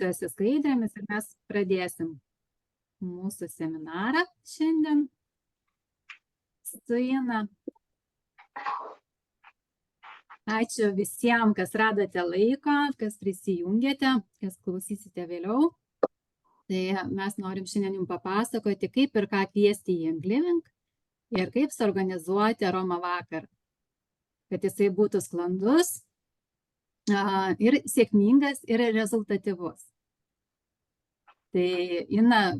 dėliosiuosi skaidrėmis ir mes pradėsim mūsų seminarą šiandien su Ina. Ačiū visiems, kas radote laiko, kas prisijungėte, kas klausysite vėliau. Tai mes norim šiandien jums papasakoti, kaip ir ką kviesti į Young Living ir kaip suorganizuoti aroma vakarą, kad jisai būtų sklandus ir sėkmingas ir rezultatyvus. Tai Ina,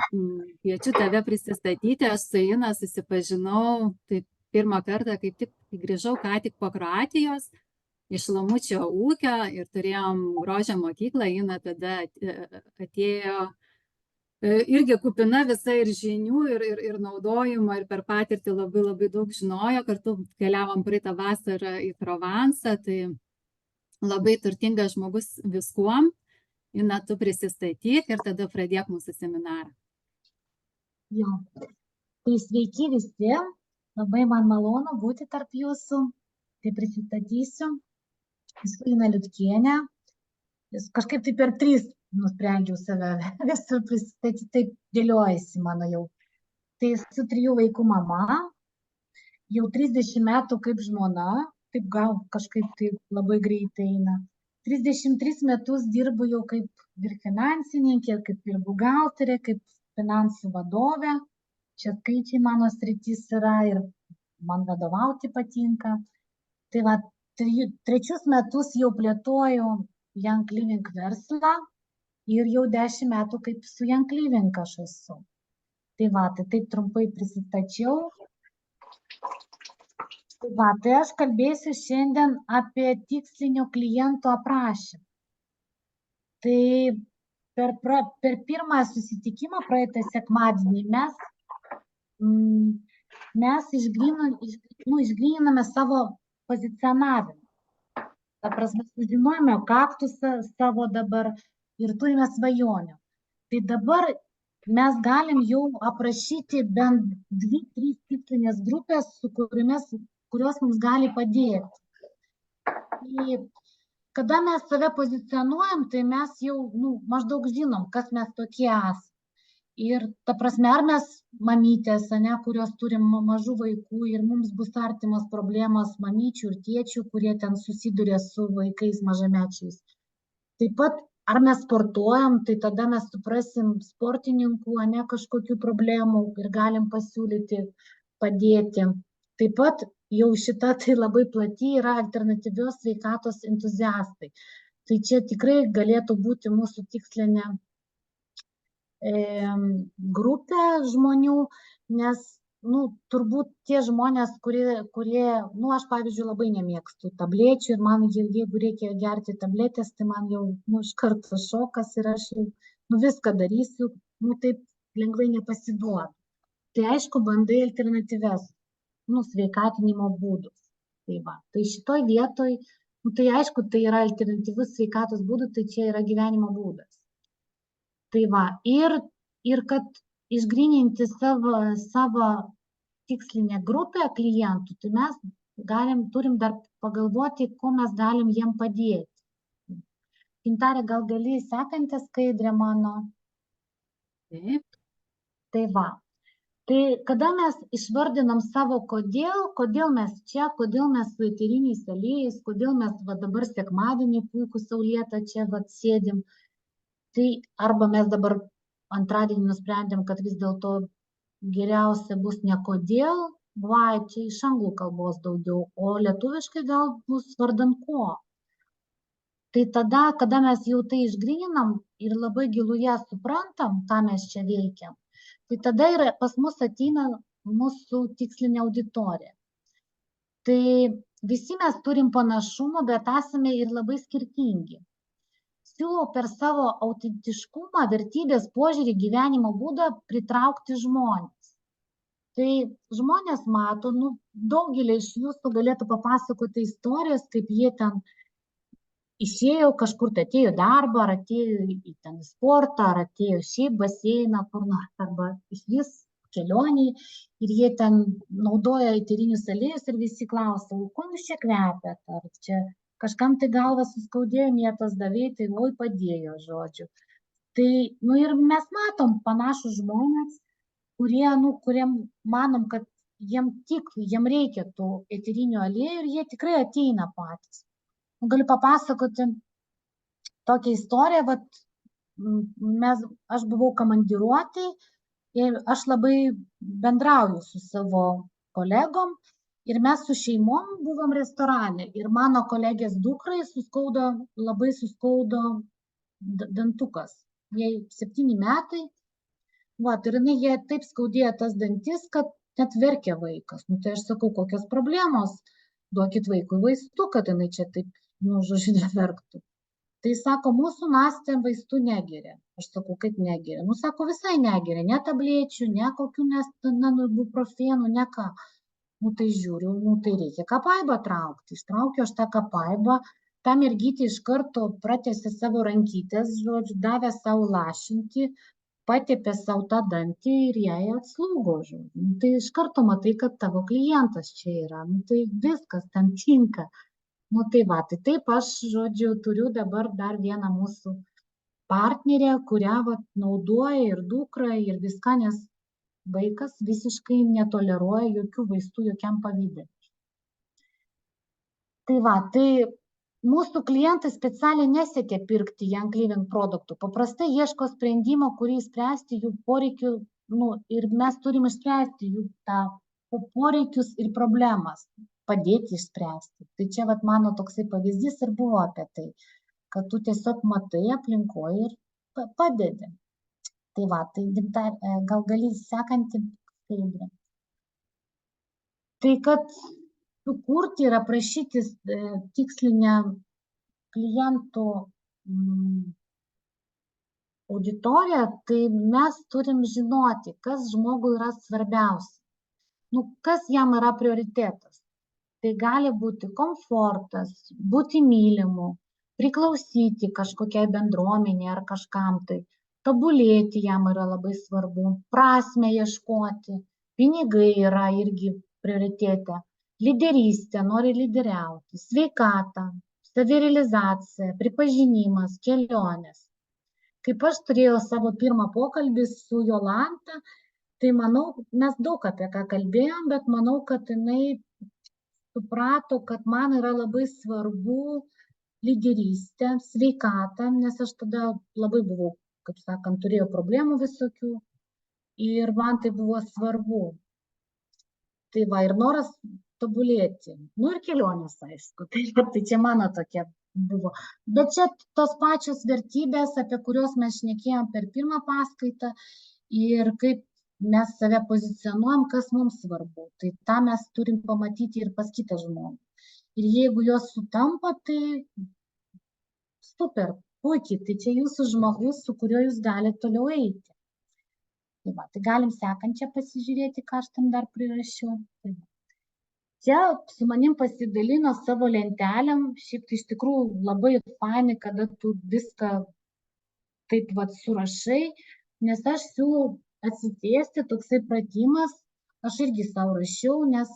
kviečiu tave prisistatyti, aš su Ina susipažinau, tai pirmą kartą kaip tik grįžau ką tik po Kroatijos, iš Lamučio ūkio ir turėjom grožią mokyklą, Ina tada atėjo irgi kupina visa ir žinių, ir naudojimo, ir per patirtį labai daug žinojo, kartu keliavom praeitą vasarą į Provansą, tai labai turtingas žmogus viskuom. Ina, tu prisistatyk ir tada pradėk mūsų seminarą. Jo, tai sveiki visi, labai man malonu būti tarp jūsų, tai prisistatysiu. Esu Ina Liutkienė, kažkaip tai per 3 nusprendžiau save visur prisistatyti, taip dėliojasi mano jau. Tai esu 3 vaikų mama, jau 30 metų kaip žmona, taip gal kažkaip tai labai greitai eina. 33 metus dirbu jau kaip ir finansininkė, kaip ir buhalterė, kaip finansų vadovė. Čia skaičiai mano sritis yra ir man vadovauti patinka. Tai va, 3 metus jau plėtoju Young Living verslą ir jau 10 metų kaip su Young Living aš esu. Tai va, tai taip trumpai prisistačiau. Tai va, tai aš kalbėsiu šiandien apie tikslinio kliento aprašymą. Tai per pirmą susitikimą praeitą sekmadienį mes išgryniname savo pozicionavimą. Ta prasme, sužinojome kaktusą savo dabar ir turime svajonių. Tai dabar mes galim jau aprašyti bent 2-3 tikslinės grupės, kurios mums gali padėti. Tai kada mes save pozicionuojam, tai mes jau maždaug žinom, kas mes tokie esame. Ir ta prasme, ar mes mamytės, kurios turim mažų vaikų ir mums bus artimos problemos mamyčių ir tėčių, kurie ten susiduria su vaikais mažamečiais. Taip pat, ar mes sportuojam, tai tada mes suprasim sportininkų, kažkokių problemų ir galim pasiūlyti, padėti. Taip pat jau šita tai labai plati yra alternatyvios sveikatos entuziastai. Tai čia tikrai galėtų būti mūsų tikslinė grupė žmonių, nes turbūt tie žmonės, kurie aš pavyzdžiui labai nemėgstu tablečių ir man jeigu reikia gerti tabletės, tai man jau iš karto šokas ir aš jau viską darysiu, taip lengvai nepasiduodu. Tai aišku, bandai alternatyves sveikatinimo būdus. Tai va, tai šitoj vietoj, tai aišku, tai yra alternatyvus sveikatos būdų, tai čia yra gyvenimo būdas. Tai va, ir kad išgryninti savo tikslinę grupę klientų, tai mes turim dar pagalvoti, ko mes galim jiem padėti. Gintarė, gal gali sekantį skaidrę mano? Taip. Tai va, tai kada mes išvardinam savo kodėl mes čia, kodėl mes su eteriniais aliejais, kodėl mes dabar sekmadienį puikų saulėtą čia sėdim, tai arba mes dabar antradienį nusprendėm, kad vis dėlto geriausia bus ne kodėl, čia iš anglų kalbos daugiau, o lietuviškai gal bus vardan ko. Tai tada, kada mes jau tai išgryninam ir labai giluje suprantam, ką mes čia veikiam, tai tada ir pas mus ateina mūsų tikslinė auditorija. Tai visi mes turim panašumų, bet esame ir labai skirtingi. Siūlau per savo autentiškumą, vertybės, požiūrį, gyvenimo būdą pritraukti žmonės. Tai žmonės mato, daugelį iš jūsų galėtų papasakoti istorijas, kaip jie ten išėjo kažkur, tai atėjo darbą, ar atėjo į sportą, ar atėjo šiaip baseiną, kur nors, arba iš vis kelioniai, ir jie ten naudoja eterinius aliejus ir visi klausia, ko jūs čia kvepiat, ar čia kažkam tai galvą suskaudėjo, mėtos davė, tai padėjo, žodžiu. Tai, nu ir mes matom panašus žmonės, kuriem manom, kad jiem reikia tų eterinių aliejų ir jie tikrai ateina patys. Galiu papasakoti tokią istoriją, aš buvau komandiruotėj ir aš labai bendrauju su savo kolegom ir mes su šeimom buvom restorane ir mano kolegės dukrai labai suskaudo dantukas. Jai 7 metai, ir jie taip skaudėjo tas dantis, kad net verkė vaikas. Nu, tai aš sakau, kokios problemos, duokit vaikui vaistų, kad jinai čia taip, žodžiu, neverktų. Tai sako, mūsų Nastė vaistų negeria. Aš sakau, kaip negeria? Nu, sako, visai negeria, ne tablečių, ne kokių ibuprofenų, ne ką. Nu, tai žiūriu, tai reikia kapaibą traukti. Ištraukiu aš tą kapaibą, ta mergytė iš karto pratęsė savo rankytės, žodžiu, davė savo lašinti, patepė savo tą dantį ir jai atslūgo, žodžiu. Nu, tai iš karto matai, kad tavo klientas čia yra. Nu, tai viskas tam tinka. Nu, tai taip aš, žodžiu, turiu dabar dar vieną mūsų partnerę, kurią naudoja ir dukra, ir viską, nes vaikas visiškai netoleruoja jokių vaistų, jokiam pavidalui. Tai mūsų klientai specialiai nesiekia pirkti Young Living produktų. Paprastai ieško sprendimo, kurį spręsti jų poreikių, ir mes turim išspręsti jų poreikius ir problemas, padėti išspręsti. Tai čia mano toksai pavyzdys ir buvo apie tai, kad tu tiesiog matai aplinkoje ir padedi. Tai gal gali sekantį skaidrę. Tai kad sukurti ir aprašyti tikslinę klientų auditoriją, tai mes turim žinoti, kas žmogui yra svarbiausia. Kas jam yra prioritetas. Tai gali būti komfortas, būti mylimu, priklausyti kažkokiai bendruomenė ar kažkam tai, tobulėti jam yra labai svarbu, prasmę ieškoti, pinigai yra irgi prioritete, lyderystė, nori lyderiauti, sveikata, savirealizacija, pripažinimas, kelionės. Kaip aš turėjau savo pirmą pokalbį su Jolanta, tai manau, mes daug apie ką kalbėjom, bet manau, kad jinai suprato, kad man yra labai svarbu lyderystė, sveikata, nes aš tada labai buvau, kaip sakant, turėjau problemų visokių ir man tai buvo svarbu. Tai ir noras tobulėti. Ir kelionės, aišku. Tai čia mano tokia buvo. Bet čia tos pačios vertybės, apie kurios mes šnekėjom per pirmą paskaitą ir kaip mes save pozicionuojam, kas mums svarbu. Tai tą mes turim pamatyti ir pas kitą žmogų. Ir jeigu jos sutampa, tai super, puikiai. Tai čia jūsų žmogus, su kuriuo jūs galite toliau eiti. Tai galim sekančią pasižiūrėti, ką aš tam dar prirašiau. Čia su manim pasidalino savo lentelėm. Šiaip tai iš tikrųjų labai fainai, kada tu viską taip surašai, nes aš siūlau atsitiesti, toksai pratimas, aš irgi savo rašiau, nes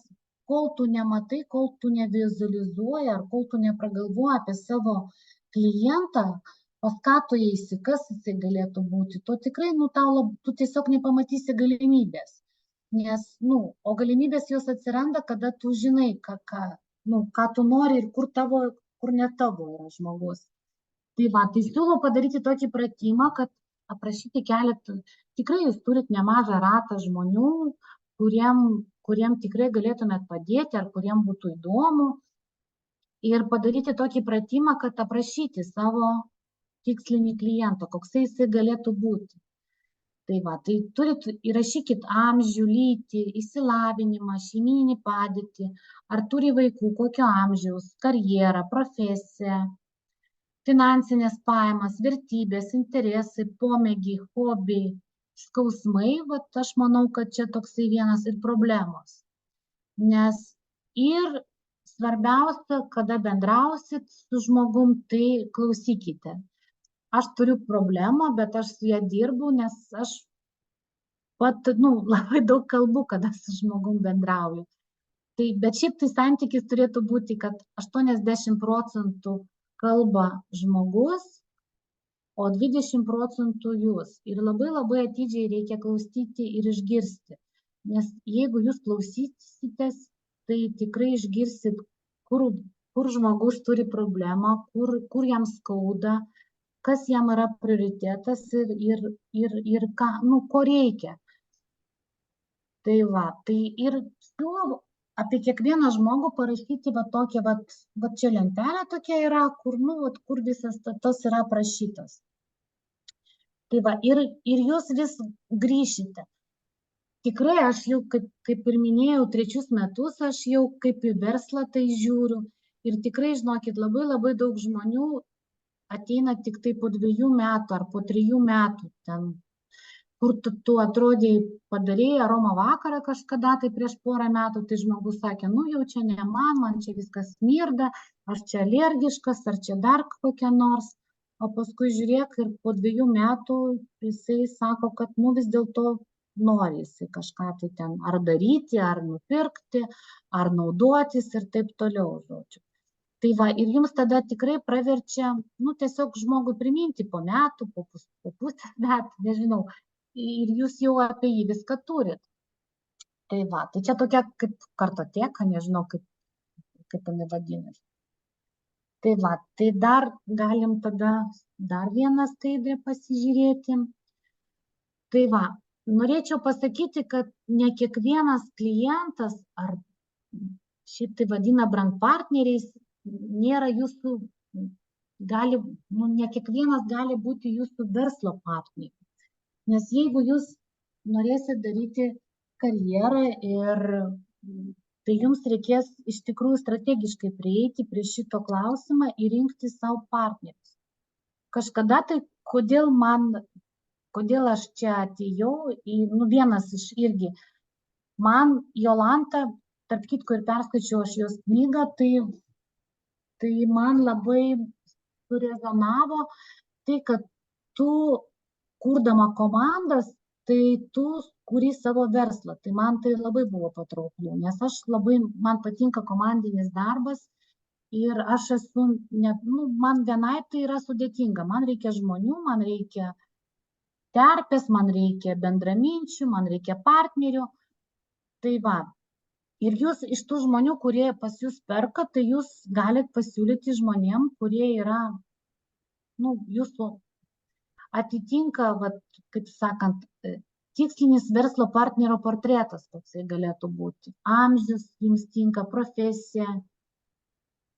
kol tu nematai, kol tu nevizualizuoji, ar kol tu nepragalvoji apie savo klientą, pas ką tu eisi, kas jisai galėtų būti, to tikrai, tu tiesiog nepamatysi galimybės. Nes, o galimybės jos atsiranda, kada tu žinai, ką tu nori ir kur ne tavo yra žmogus. Tai siūlau padaryti tokį pratimą, kad aprašyti keletą, tikrai jūs turit nemažą ratą žmonių, kuriem tikrai galėtumėt padėti ar kuriem būtų įdomu. Ir padaryti tokį pratimą, kad aprašyti savo tikslinį klientą, koksai jisai galėtų būti. Tai turit įrašykit amžių, lytį, išsilavinimą, šeimyninį padėtį, ar turi vaikų, kokio amžiaus, karjerą, profesiją, finansinės pajamas, vertybės, interesai, pomėgiai, hobiai, skausmai, aš manau, kad čia toksai vienas ir problemos. Nes ir svarbiausia, kada bendrausit su žmogum, tai klausykite. Aš turiu problemą, bet aš su ją dirbu, nes aš labai daug kalbu, kada su žmogum bendrauju. Bet šiaip tai santykis turėtų būti, kad 80% kalba žmogus, o 20% jūs. Ir labai labai atidžiai reikia klausyti ir išgirsti. Nes jeigu jūs klausysitės, tai tikrai išgirsit, kur žmogus turi problemą, kur jam skauda, kas jam yra prioritetas ir ką, ko reikia. Tai va, tai ir siūlau apie kiekvieną žmogų parašyti va tokią, va čia lentelė tokia yra, kur visas tas yra aprašytas. Tai va, ir jūs vis grįšite. Tikrai aš jau, kaip ir minėjau, 3 metus aš jau kaip į verslą tai žiūriu. Ir tikrai, žinokit, labai labai daug žmonių ateina tik tai po 2 metų ar po 3 metų ten, kur tu atrodėjai, padarėjai aromo vakarą kažkada, tai prieš porą metų, tai žmogus sakė, jau čia ne man čia viskas smirda, aš čia alergiškas, ar čia dar kokia nors. O paskui žiūrėk, ir po 2 metų jisai sako, kad vis dėlto nori jisai kažką tai ten ar daryti, ar nupirkti, ar naudotis ir taip toliau, žodžiu. Tai va, ir jums tada tikrai praverčia, tiesiog žmogui priminti po metų, po pusės metų, nežinau, ir jūs jau apie jį viską turit. Tai va, tai čia tokia kaip kartoteka, nežinau, kaip jinai vadinasi. Tai va, tai dar galim tada dar vieną skaidrę pasižiūrėti. Tai va, norėčiau pasakyti, kad ne kiekvienas klientas, ar šiaip tai vadina brand partneriais, nėra jūsų, ne kiekvienas gali būti jūsų verslo partneriu. Nes jeigu jūs norėsit daryti karjerą, tai jums reikės iš tikrųjų strategiškai prieiti prie šito klausimą ir rinkti savo partnerius. Kažkada tai, kodėl aš čia atėjau, vienas iš irgi, man Jolanta, tarp kitko ir perskaičiau aš jos knygą, tai man labai surezonavo tai, kad tu, kurdama komandas, tai tu kuri savo verslą. Tai man tai labai buvo patrauklu, nes man patinka komandinis darbas ir aš esu, man vienai tai yra sudėtinga. Man reikia žmonių, man reikia terpės, man reikia bendraminčių, man reikia partnerių. Tai va. Ir jūs iš tų žmonių, kurie pas jūs perka, tai jūs galite pasiūlyti žmonėm, kurie yra, jūsų atitinka, kaip sakant, tikslinis verslo partnerio portretas, toksai galėtų būti. Amžius jums tinka, profesija,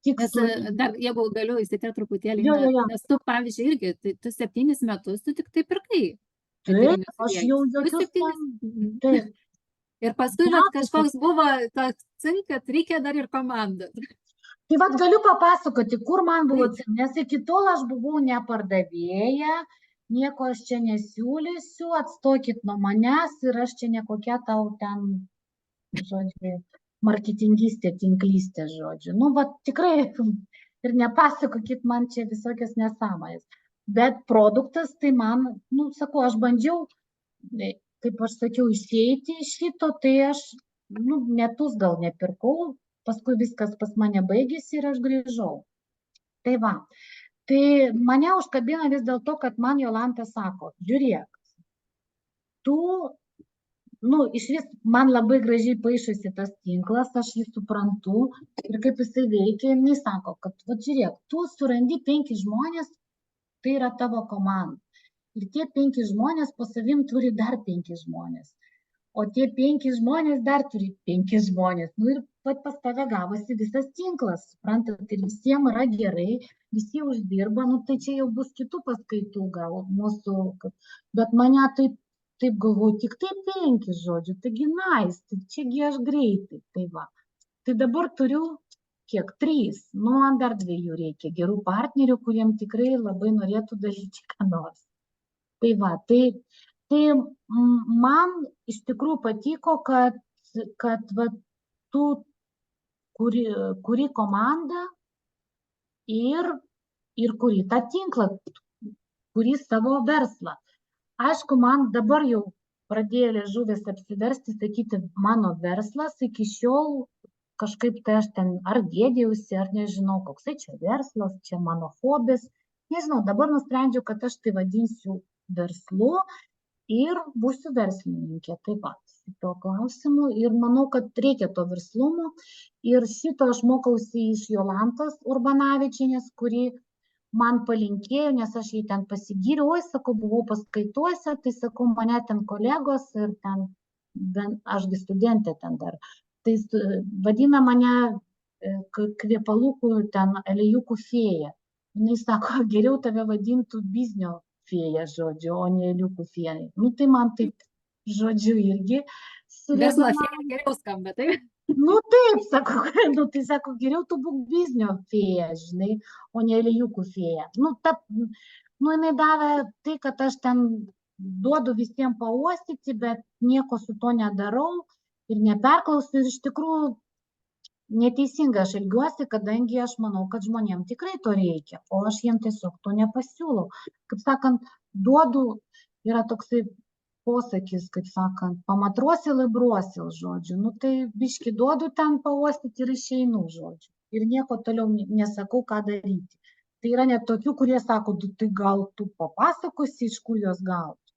tikslai. Dar, jeigu galiu įsiterpti truputėlį, nes tu, pavyzdžiui, irgi, tu 7 metus, tu tik tai pirkai. Taip, aš jau jokius Taip. Ir paskui kažkoks buvo toks cink, kad reikia dar ir komandą. Tai galiu papasakoti, kur man buvo cink, nes iki tol aš buvau ne pardavėja, nieko aš čia nesiūlysiu, atstokit nuo manęs ir aš čia nekokia tau ten, žodžiu, marketingistė, tinklystė, žodžiu. Tikrai ir nepasakokit man čia visokias nesąmonės. Bet produktas tai man, sakau, aš bandžiau, kaip aš sakiau, išeiti iš šito, tai aš metus gal nepirkau, paskui viskas pas mane baigėsi ir aš grįžau. Tai va. Tai mane užkabina vis dėlto, kad man Jolanta sako, žiūrėk, tu, iš vis man labai gražiai paišosi tas tinklas, aš jį suprantu ir kaip jisai veikia, jinai sako, kad, žiūrėk, tu surandi 5 žmonės, tai yra tavo komanda. Ir tie 5 žmonės po savim turi dar 5 žmonės. O tie 5 žmonės dar turi 5 žmonės. Ir pas tave gavosi visas tinklas, suprantat, ir visiems yra gerai, visi uždirba, tai čia jau bus kitų paskaitų gal mūsų, bet mane taip galvoju, tik tai 5 žodžių, taigi nice, tai čiagi aš greitai, tai va. Tai dabar turiu, kiek, 3, man dar 2 reikia, gerų partnerių, kuriem tikrai labai norėtų daryti ką nors. Tai va, tai man iš tikrųjų patiko, kad tu kuri komandą ir kuri tą tinklą, kuri savo verslą. Aišku, man dabar jau pradėjo liežuvis apsiversti, sakyti, mano verslas, iki šiol kažkaip tai aš ten ar gėdėjausi, ar nežinau, koksai čia verslas, čia mano hobis. nežinau, dabar nusprendžiau, kad aš tai vadinsiu verslu ir būsiu verslininkė. Taip pat to klausimu ir manau, kad reikia to verslumo. Ir šito aš mokausi iš Jolantos Urbanavičienės, kuri man palinkėjo, nes aš jai ten pasigyriau, oi, sakau, buvau paskaituose, tai sakau, mane ten kolegos ir ten, ašgi studentė ten dar, tai vadina mane kvepalukų ten aliejukų fėja. Jis sako, geriau tave vadintų biznio fėja, žodžiu, o ne aliejukų fėja. Nu, tai man taip, žodžiu, irgi Verslo surezonavo. fėja geriau skamba, taip? Nu taip, sako, nu tai sako, geriau tu būk biznio fėja, žinai, o ne aliejukų fėja. Nu, jinai davė tai, kad aš ten duodu visiems pauostyti, bet nieko su to nedarau ir neperklausiu. Ir iš tikrųjų neteisingai aš elgiuosi, kadangi aš manau, kad žmonėms tikrai to reikia, o aš jiems tiesiog to nepasiūlau. Kaip sakant, duodu, yra toksai posakis, kaip sakant, pamatrosil ir brosil, žodžiu. Nu tai biški duodu ten pauostyti ir išeinu, žodžiu. Ir nieko toliau nesakau, ką daryti. Tai yra net tokių, kurie sako, tai gal tu papasakosi, iš kur jos gauti.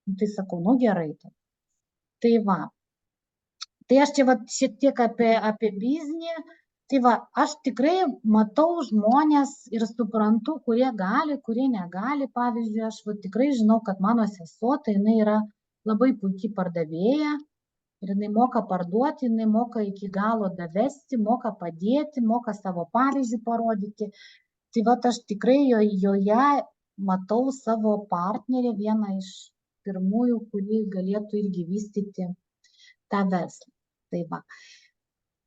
Nu, tai sakau, nu gerai. Tai va. Tai aš čia va šiek tiek apie biznį. Tai va, aš tikrai matau žmonės ir suprantu, kurie gali, kurie negali. Pavyzdžiui, aš va tikrai žinau, kad mano sesuo, tai jinai yra labai puikiai pardavėja ir jinai moka parduoti, jinai moka iki galo davesti, moka padėti, moka savo pavyzdžių parodyti. Tai va, aš tikrai joje matau savo partnerę, vieną iš pirmųjų, kuri galėtų irgi vystyti tą verslą. Tai va.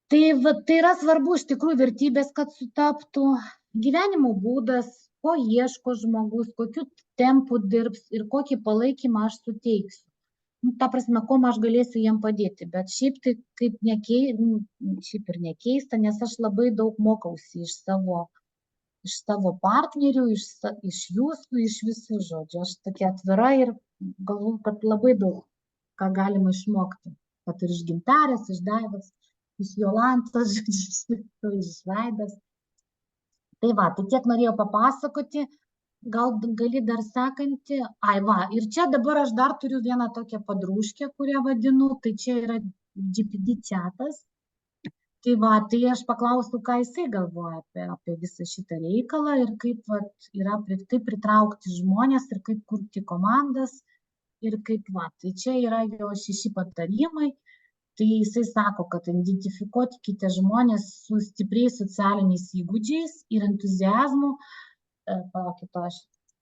Tai yra svarbu iš tikrųjų vertybės, kad sutaptų, gyvenimo būdas, ko ieško žmogus, kokiu tempu dirbs ir kokį palaikymą aš suteiksiu. Nu, ta prasme, ko aš galėsiu jiem padėti, bet šiaip tai šiaip ir nekeista, nes aš labai daug mokausi iš savo partnerių, iš jūsų, iš visų, žodžiu. Aš tokia atvira ir galvoju, kad labai daug ką galima išmokti, kad ir iš Gintarės, iš Daivos, iš Jolantos, iš Vaidos. Tai va, tai tiek norėjau papasakoti, gal gali dar sekantį. Ai va, ir čia dabar aš dar turiu vieną tokią padrūškę, kurią vadinu, tai čia yra GPD chatas. Tai va, tai aš paklausiu, ką jisai galvoja apie visą šitą reikalą ir kaip yra kaip pritraukti žmonės ir kaip kurti komandas ir kaip va. Tai čia yra jo 6 patarimai. Tai jisai sako, kad identifikuokite žmonės su stipriais socialiniais įgūdžiais ir entuziazmu,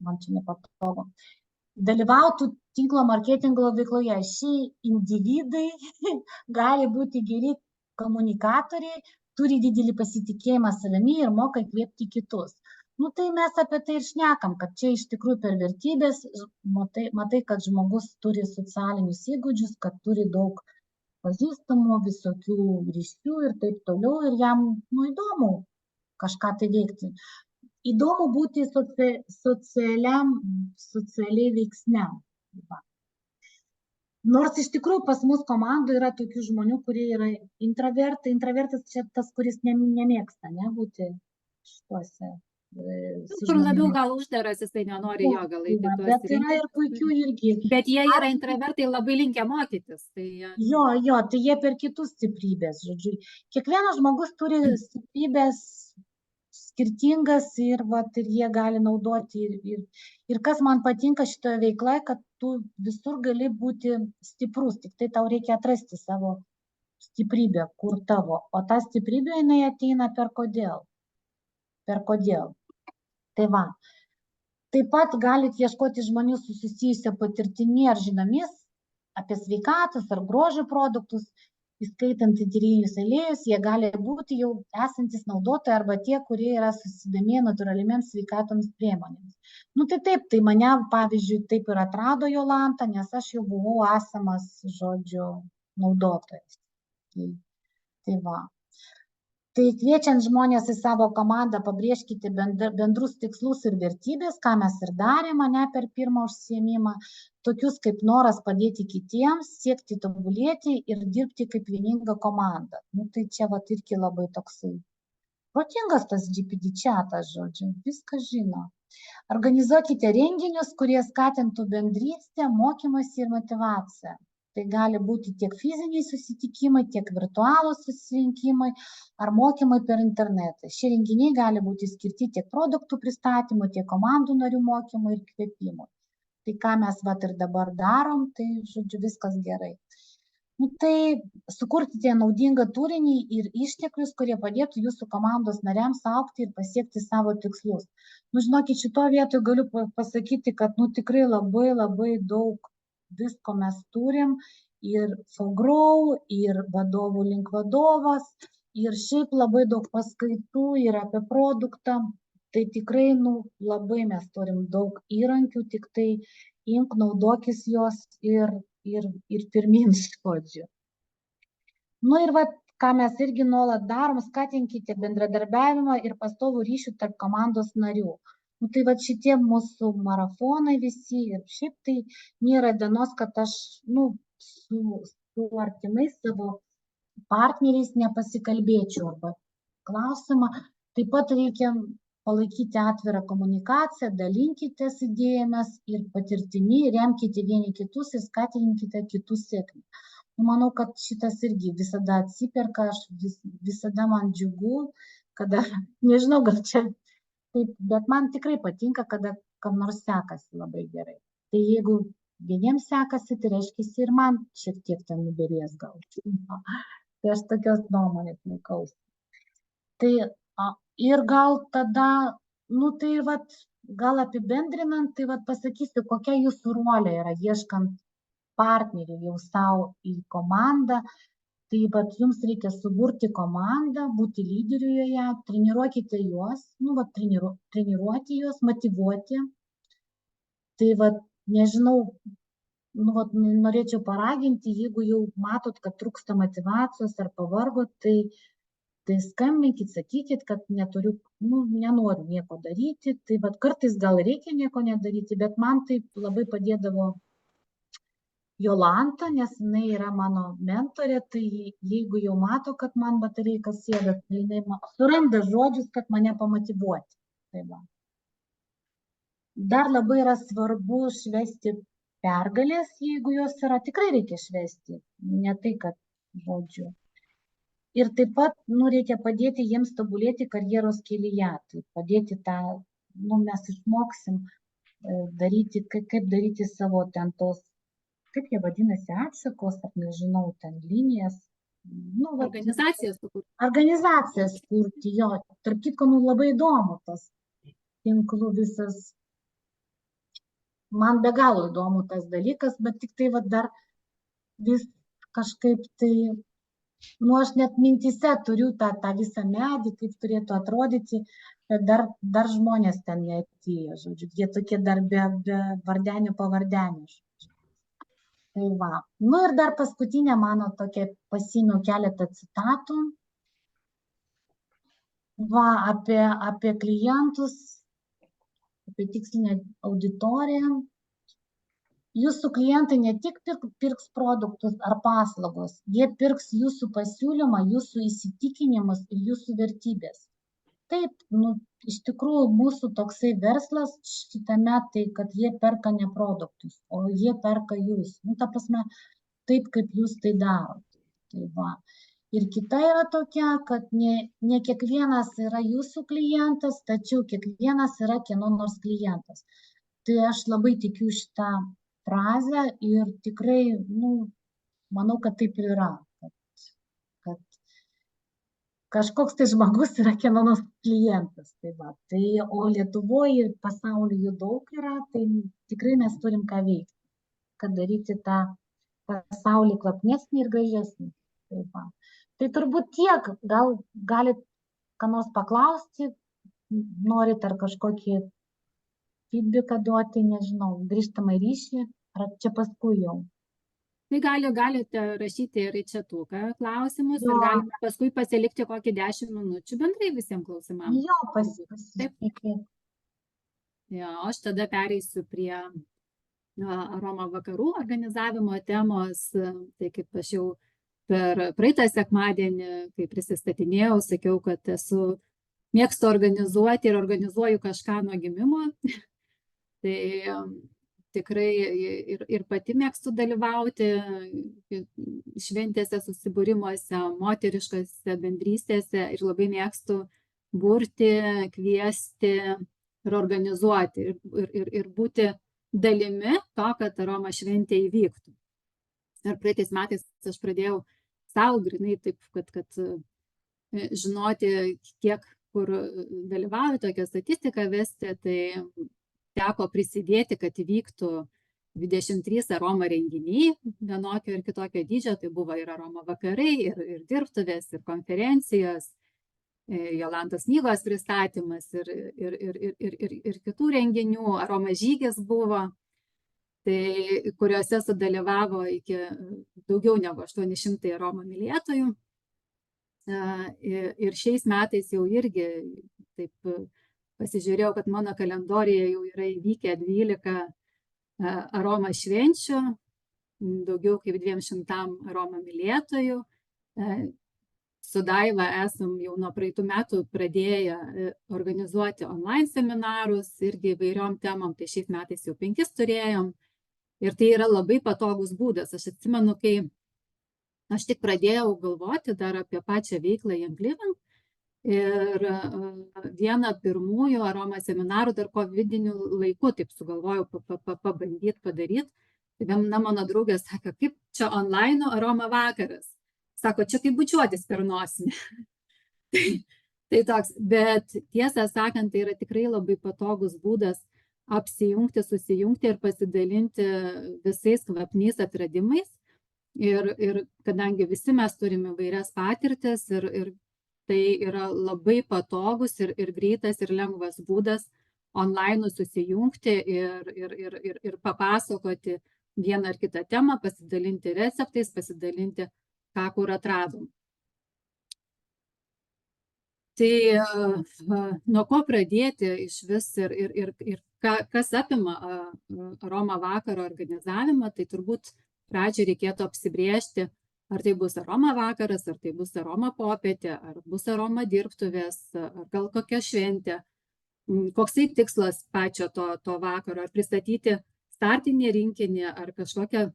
man čia nepatogu, dalyvautų tinklo marketingo veikloje. Šie individai gali būti geri komunikatoriai, turi didelį pasitikėjimą savimi ir moka įkvėpti kitus. Nu tai mes apie tai ir šnekam, kad čia iš tikrųjų per vertybės matai, kad žmogus turi socialinius įgūdžius, kad turi daug pažįstamų, visokių ryšių ir taip toliau, ir jam įdomu kažką tai veikti. Įdomu būti socialiai veiksniam. Nors iš tikrųjų pas mus komandoje yra tokių žmonių, kurie yra intravertai. Intravertas čia tas, kuris nemėgsta būti šituose. Kur labiau gal uždaras, jisai nenori jo gal eiti. Bet yra ir puikių irgi. Bet jie yra intravertai labai linkę mokytis. Jo, tai jie per kitus stiprybės, žodžiu. Kiekvienas žmogus turi stiprybės skirtingas ir jie gali naudoti. Ir kas man patinka šitoje veikloje, kad tu visur gali būti stiprus, tik tai tau reikia atrasti savo stiprybę, kur tavo. O ta stiprybė jinai ateina per kodėl. Tai va. Taip pat galite ieškoti žmonių susijusią patirtimi ar žiniomis apie sveikatos ar grožio produktus, įskaitant eterinius aliejus. Jie gali būti jau esantis naudotojai arba tie, kurie yra susidomėję natūraliomis sveikatoms priemonėmis. Nu tai taip, tai mane, pavyzdžiui, taip ir atrado Jolanta, nes aš jau buvau esamas, žodžiu, naudotojas. Tai va. Tai kviečiant žmonės į savo komandą, pabrėžkite bendrus tikslus ir vertybės, ką mes ir darėme per pirmą užsiėmimą, tokius kaip noras padėti kitiems, siekti tobulėti ir dirbti kaip vieninga komanda. Nu tai čia irgi labai toksai protingas tas GPD chatas, žodžiu, viską žino. Organizuokite renginius, kurie skatintų bendrystę, mokymąsi ir motyvaciją. Tai gali būti tiek fiziniai susitikimai, tiek virtualūs susirinkimai ar mokymai per internetą. Šie renginiai gali būti skirti tiek produktų pristatymui, tiek komandų narių mokymui ir kvėpimui. Tai ką mes vat ir dabar darom, tai žodžiu viskas gerai. Nu, tai sukurkite naudingą turinį ir išteklius, kurie padėtų jūsų komandos nariams augti ir pasiekti savo tikslus. Nu, žinokit, šito vietoje galiu pasakyti, kad nu, tikrai labai daug visko mes turim ir FOGROW, ir vadovų link vadovas, ir šiaip labai daug paskaitų ir apie produktą. Tai tikrai nu, labai mes turim daug įrankių, tik tai imk, naudokis jos ir pirmin žodžiu. Nu ir vat, ką mes irgi nuolat darom, skatinkite bendradarbiavimą ir pastovų ryšių tarp komandos narių. Nu, tai vat šitie mūsų marafonai visi ir šiaip tai nėra dienos, kad aš su artimais savo partneriais nepasikalbėčiau arba klausimą. Taip pat reikia palaikyti atvirą komunikaciją, dalinkitės idėjomis ir patirtimi, remkite vieni kitus ir skatinkite kitų sėkmę. Manau, kad šitas irgi visada atsiperka, aš visada man džiugu, kada, nežinau, gal čia taip, bet man tikrai patinka, kada kam nors sekasi labai gerai. Tai jeigu vieniems sekasi, tai reiškia ir man šiek tiek ten nuberės gal. Tai aš tokios nuomonės laikausi. Tai ir gal tada, nu tai vat, gal apibendrinant, tai vat pasakysiu, kokia jūsų rolė yra ieškant partnerių jau savo į komandą. Tai vat jums reikia suburti komandą, būti lyderiu joje, treniruokite juos, treniruoti juos, motyvuoti. Tai vat, nežinau, norėčiau paraginti, jeigu jau matot, kad trūksta motyvacijos ar pavargot, tai skambinkit, sakykit, kad nenoriu nieko daryti. Tai vat kartais gal reikia nieko nedaryti, bet man taip labai padėdavo Jolanta, nes jinai yra mano mentorė, tai jeigu jau mato, kad man batareika sėda, tai jinai suranda žodžius, kad mane pamotyvuoti. Tai va. Dar labai yra svarbu švęsti pergalės, jeigu jos yra, tikrai reikia švęsti, ne tai, kad žodžiu. Ir taip pat reikia padėti jiems tobulėti karjeros kelyje, tai padėti tą, mes išmoksim daryti, kaip daryti savo ten tos, kaip jie vadinasi, atsakos, ar nežinau, ten linijas. Organizacijas sukurti. Organizacijas kurti, jo. Tarp kitko, labai įdomu tas tinklų visas. Man be galo įdomu tas dalykas, bet tik tai dar vis kažkaip tai, aš net mintyse turiu tą visą medį, kaip turėtų atrodyti, bet dar žmonės ten neatėjo, žodžiu. Jie tokie dar be vardenių pavardenių. Tai va. Ir dar paskutinė mano tokia, pasiėmiau keletą citatų. Va, apie klientus, apie tikslinę auditoriją. Jūsų klientai ne tik pirks produktus ar paslaugos, jie pirks jūsų pasiūlymą, jūsų įsitikinimus ir jūsų vertybės. Taip, iš tikrųjų mūsų toksai verslas šitame, tai kad jie perka ne produktus, o jie perka jūs. Ta prasme, taip kaip jūs tai darote. Tai va. Ir kita yra tokia, kad ne kiekvienas yra jūsų klientas, tačiau kiekvienas yra kieno nors klientas. Tai aš labai tikiu šitą frazę ir tikrai, manau, kad taip ir yra. Kad kažkoks tai žmogus yra kieno nors klientas. Tai va. O Lietuvoje ir pasaulyje jų daug yra, tai tikrai mes turim ką veikti, kad daryti tą pasaulį kvapnesnį ir gražesnį. Tai va. Tai turbūt tiek, gal galit ką nors paklausti, norit ar kažkokį feedbacką duoti, nežinau, grįžtamą ryšį, ar čia paskui jau. Tai galite rašyti ir į chatuką klausimus ir galime paskui pasilikti kokį 10 minučių bendrai visiems klausimams. Jo, pasilikti. Aš tada pereisiu prie Aroma vakarų organizavimo temos. Tai kaip aš jau per praeitą sekmadienį, kai prisistatinėjau, sakiau, kad esu mėgstu organizuoti ir organizuoju kažką nuo gimimo. Tai tikrai ir pati mėgstu dalyvauti šventėse, susibūrimuose, moteriškose bendrystėse ir labai mėgstu burti, kviesti ir organizuoti ir būti dalimi to, kad Aroma šventė įvyktų. Ir praeitais metais aš pradėjau savo grinai taip, kad žinoti, kiek kur dalyvauju, tokią statistiką vesti, tai teko prisidėti, kad įvyktų 23 Aroma renginiai, vienokio ir kitokio dydžio, tai buvo ir Aroma vakarai, ir dirbtuvės, ir konferencijos, Jolantos knygos pristatymas ir kitų renginių, Aroma žygis buvo, tai kuriuose sudalyvavo iki daugiau negu 800 Aroma mylėtojų. Ir šiais metais jau irgi taip pasižiūrėjau, kad mano kalendorijoje jau yra įvykę 12 Aroma švenčių, daugiau kaip 200 Aroma mylėtojų. Su Daiva esam jau nuo praeitų metų pradėję organizuoti online seminarus irgi įvairiom temom, tai šiais metais jau 5 turėjom. Ir tai yra labai patogus būdas. Aš atsimenu, kai aš tik pradėjau galvoti dar apie pačią veiklą Young Living ir vieną pirmųjų Aroma seminarų dar covidinių laikų taip sugalvojau pabandyti padaryti. Tai viena mano draugė sakė, kaip čia online Aroma vakaras. Sako, čia kaip bučiuotis per nosinę. Tai toks, bet tiesą sakant, tai yra tikrai labai patogus būdas apsijungti, susijungti ir pasidalinti visais kvapniais atradimais. Ir kadangi visi mes turime įvairias patirtis ir tai yra labai patogus ir greitas ir lengvas būdas online susijungti ir papasakoti vieną ar kitą temą, pasidalinti receptais, pasidalinti, ką kur atradom. Tai nuo ko pradėti iš vis ir kas apima Aroma vakaro organizavimą, tai turbūt pradžiai reikėtų apsibrėžti, ar tai bus Aroma vakaras, ar tai bus Aroma popietė, ar bus Aroma dirbtuvės, ar gal kokia šventė, koksai tikslas pačio to vakaro, ar pristatyti startinį rinkinį, ar kažkokią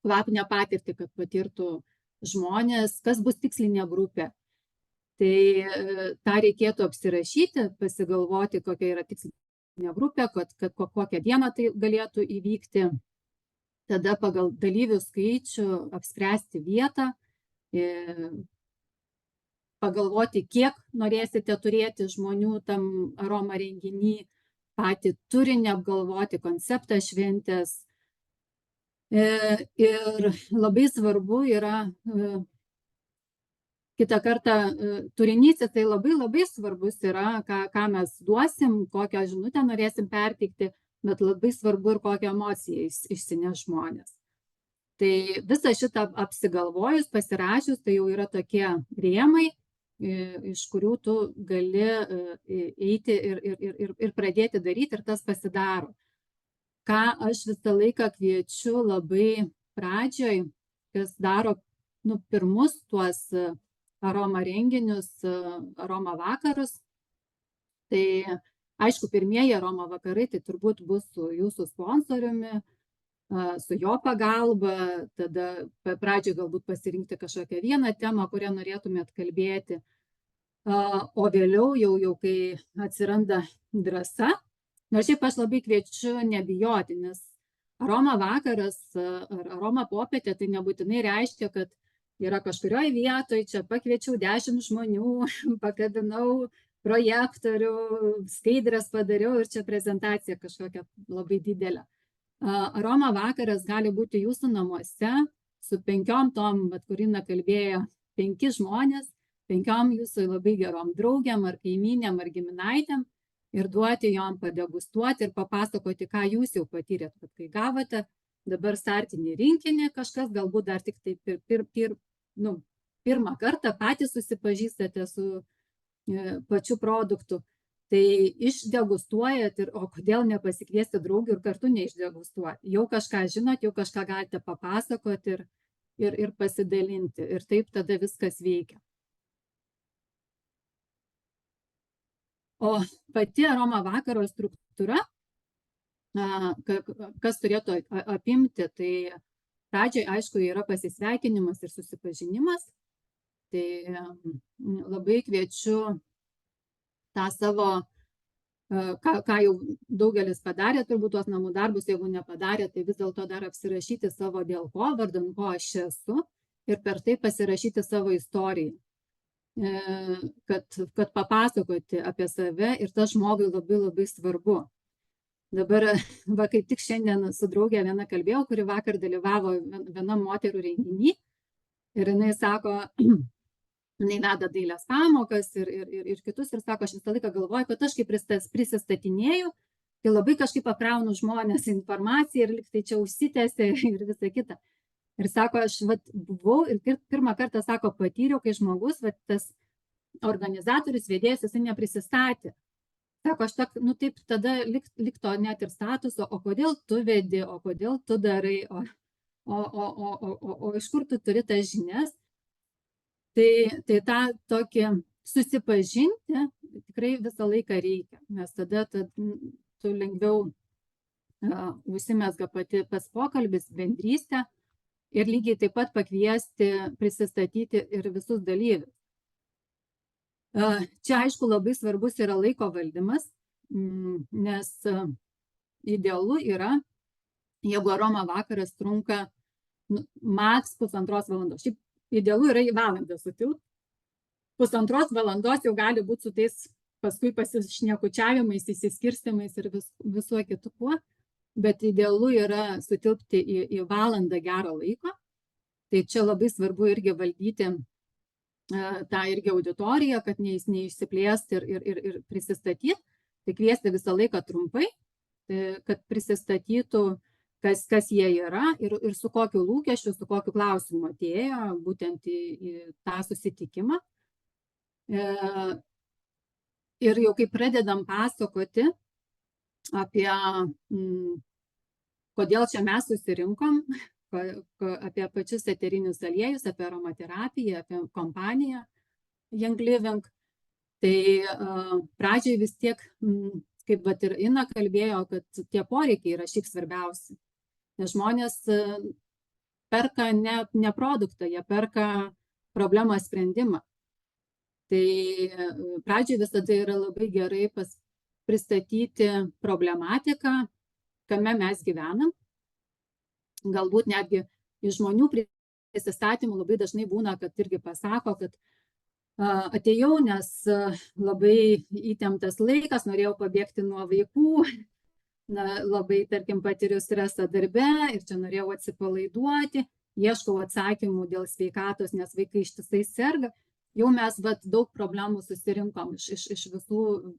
kvapinę patirtį, kad patirtų žmonės, kas bus tikslinė grupė. Tai tą reikėtų apsirašyti, pasigalvoti, kokia yra tikslinė grupė, kad kokią dieną tai galėtų įvykti. Tada pagal dalyvių skaičių apspręsti vietą, pagalvoti, kiek norėsite turėti žmonių tam Aroma renginy, patį turinį apgalvoti, konceptą šventės. Ir labai svarbu yra, kitą kartą, turinys, tai labai svarbus yra, ką mes duosim, kokią žinutę norėsim perteikti, bet labai svarbu ir kokią emociją išsineš žmonės. Tai visą šitą apsigalvojus, pasirašius, tai jau yra tokie rėmai, iš kurių tu gali eiti ir pradėti daryti, ir tas pasidaro. Ką aš visą laiką kviečiu labai pradžioj, kas daro pirmus tuos Aroma renginius, Aroma vakarus. Tai aišku, pirmieji Aroma vakarai tai turbūt bus su jūsų sponsoriumi, su jo pagalba, tada pradžioj galbūt pasirinkti kažkokią vieną temą, kurią norėtumėt kalbėti, o vėliau jau kai atsiranda drąsa. Nors šiaip aš labai kviečiu nebijoti, nes Aroma vakaras ar Aroma popietė tai nebūtinai reiškia, kad yra kažkurioje vietoje, čia pakviečiau 10 žmonių, pakabinau projektorių, skaidres padariau ir čia prezentacija kažkokia labai didelė. Aroma vakaras gali būti jūsų namuose su 5 tom, Kurina kalbėjo, 5 žmonės, 5 jūsų labai gerom draugiam ar kaimynėm ar giminaitėm, ir duoti jom padegustuoti ir papasakoti, ką jūs jau patyrėt, kad kai gavote dabar startinį rinkinį, kažkas galbūt dar tik tai pirmą kartą patys susipažįstate su pačiu produktu, tai išdegustuojat o kodėl nepasikviesti draugių ir kartu neišdegustuoti. Jau kažką žinot, jau kažką galite papasakoti ir pasidalinti ir taip tada viskas veikia. O pati aroma vakaro struktūra, kas turėtų apimti, tai pradžiai, aišku, yra pasisveikinimas ir susipažinimas. Tai labai kviečiu tą savo, ką jau daugelis padarė, turbūt tuos namų darbus, jeigu nepadarė, tai vis dėlto dar apsirašyti savo dėl ko, vardan ko aš esu, ir per tai pasirašyti savo istoriją. Kad papasakoti apie save, ir tas žmogui labai labai svarbu. Dabar, va, kaip tik šiandien su draugė viena kalbėjau, kuri vakar dalyvavo vienam moterų renginį, ir jinai sako, jinai veda dailės pamokas ir kitus, ir sako, aš visą laiką galvoju, kad aš kaip prisistatinėjau, tai labai kažkaip apraunu žmonės informaciją ir lyg tai čia užsitęsė ir visa kita. Ir sako, aš buvau ir pirmą kartą, sako, patyriau, kai žmogus, tas organizatorius, vedėjas, jisai neprisistatė. Sako, aš taip tada likto net ir statuso, o kodėl tu vedi, o kodėl tu darai, o iš kur tu turi tas žinias. Tai tą tokį susipažinti tikrai visą laiką reikia, nes tada tu lengviau užsimezga pas pokalbis, bendrystė. Ir lygiai taip pat pakviesti, prisistatyti ir visus dalyvius. Čia, aišku, labai svarbus yra laiko valdymas, nes idealu yra, jeigu aroma vakaras trunka maks 1,5 valandos. Šiaip idealu yra į valandą sutilpti. 1,5 valandos jau gali būti su tais paskui pasišnekučiavimais, įsiskirstimais ir visuo kitu kuo. Bet idealu yra sutilpti į valandą gerą laiko. Tai čia labai svarbu irgi valdyti tą irgi auditoriją, kad neišsiplėsti ir prisistatyti. Tai kviesti visą laiką trumpai, kad prisistatytų, kas jie yra ir su kokiu lūkesčiu, su kokiu klausimu atėjo būtent į tą susitikimą. Ir jau kai pradedam pasakoti apie kodėl čia mes susirinkom, apie pačius eterinius aliejus, apie aromaterapiją, apie kompaniją Young Living. Tai pradžiai vis tiek, kaip ir Ina kalbėjo, kad tie poreikiai yra šiaip svarbiausi. Nes žmonės perka ne produktą, jie perka problemos sprendimą. Tai pradžiai visada yra labai gerai pristatyti problematiką, kame mes gyvenam. Galbūt netgi iš žmonių prisistatymų labai dažnai būna, kad irgi pasako, kad atėjau, nes labai įtemptas laikas, norėjau pabėgti nuo vaikų, labai, tarkim, patiriu stresą darbe ir čia norėjau atsipalaiduoti, ieškau atsakymų dėl sveikatos, nes vaikai ištisai serga. Jau mes daug problemų susirinkom iš visų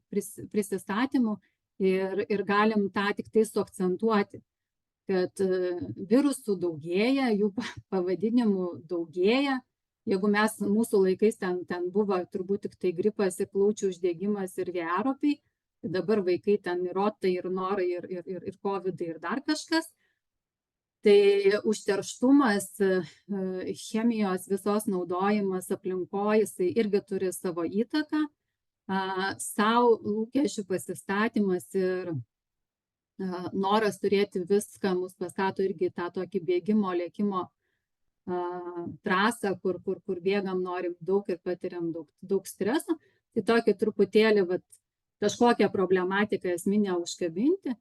prisistatymų. Ir galim tą tik tai suakcentuoti, kad virusų daugėja, jų pavadinimų daugėja. Jeigu mūsų laikais ten buvo turbūt tik tai gripas ir plaučių uždegimas ir vėjaraupiai, tai dabar vaikai ten ir rotai, ir norai, ir covidai, ir dar kažkas. Tai užterštumas, chemijos visos naudojimas aplinkoje, jisai irgi turi savo įtaką. Sau lūkesčių pasistatymas ir noras turėti viską mus pastato irgi tą tokį bėgimo, lėkimo trasą, kur bėgam, norim daug ir patiriam daug streso. Tai tokį truputėlį kažkokią problematiką esminę užkabinti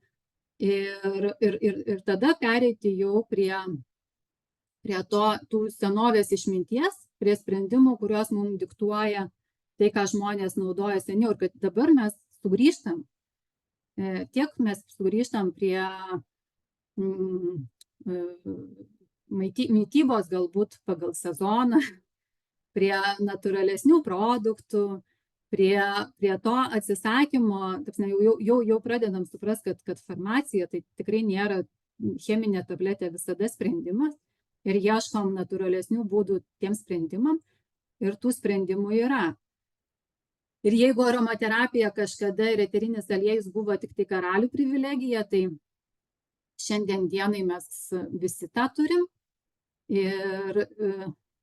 ir tada pereiti jau prie tų senovės išminties, prie sprendimų, kuriuos mums diktuoja tai, ką žmonės naudoja seniau, ir kad dabar mes sugrįžtam, mes sugrįžtam prie mitybos galbūt pagal sezoną, prie natūralesnių produktų, prie to atsisakymo, jau pradedam suprasti, kad farmacija tai tikrai nėra cheminė tabletė visada sprendimas ir ieškom natūralesnių būdų tiem sprendimam ir tų sprendimų yra. Ir jeigu aromaterapija kažkada ir eterinis aliejus buvo tik tai karalių privilegija, tai šiandien dienai mes visi tą turim. Ir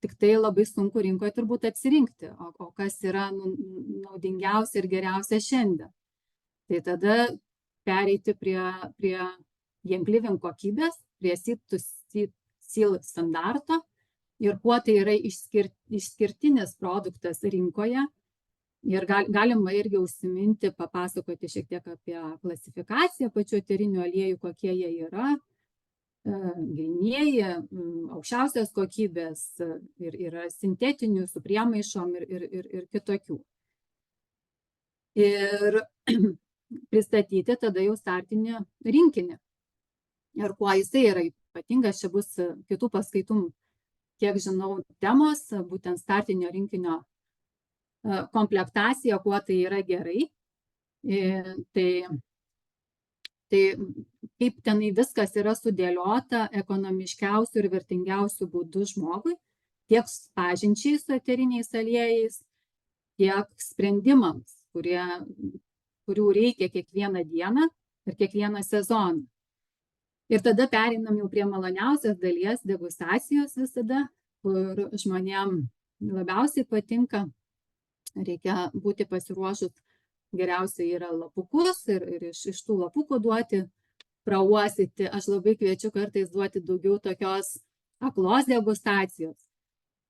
tik tai labai sunku rinkoje turbūt atsirinkti, o kas yra naudingiausia ir geriausia šiandien. Tai tada pereiti prie Young Living kokybės, prie Seed to Seal standarto ir kuo tai yra išskirtinis produktas rinkoje. Ir galima irgi užsiminti, papasakoti šiek tiek apie klasifikaciją pačių eterinių aliejų, kokie jie yra, grynieji, aukščiausios kokybės, ir yra sintetinių su priemaišom ir kitokių. Ir pristatyti tada jau startinį rinkinį. Ir kuo jisai yra ypatingas, čia bus kitų paskaitų, kiek žinau, temos, būtent startinio rinkinio komplektacija, kuo tai yra gerai. Tai kaip tenai viskas yra sudėliota ekonomiškiausių ir vertingiausių būdų žmogui, tiek pažinčiai su eteriniais aliejais, tiek sprendimams, kurių reikia kiekvieną dieną ir kiekvieną sezoną. Ir tada pereinam jau prie maloniausios dalies, degustacijos visada, kur žmonėm labiausiai patinka. Reikia būti pasiruošus, geriausiai yra lapukus ir iš tų lapukų duoti, prauostyti. Aš labai kviečiu kartais duoti daugiau tokios aklos degustacijos.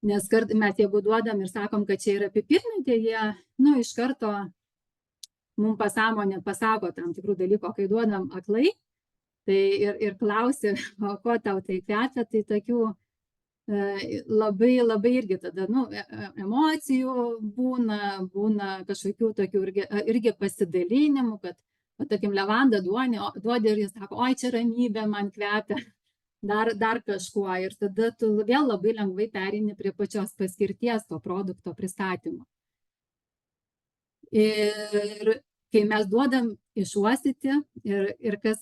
Nes mes jeigu duodam ir sakom, kad čia yra pipirmintė, jie iš karto mums pasąmonė pasako tam tikrų dalykų, kai duodam aklai, tai ir klausi, o ko tau tai kvepia, tai tokių labai irgi tada, emocijų būna kažkokių tokių irgi pasidalinimų, kad, tarkim, levandą duodi ir jis sako, oi, čia ramybė man kvepia, dar kažkuo. Ir tada tu vėl labai lengvai pereini prie pačios paskirties to produkto pristatymo. Ir kai mes duodam išuostyti ir kas,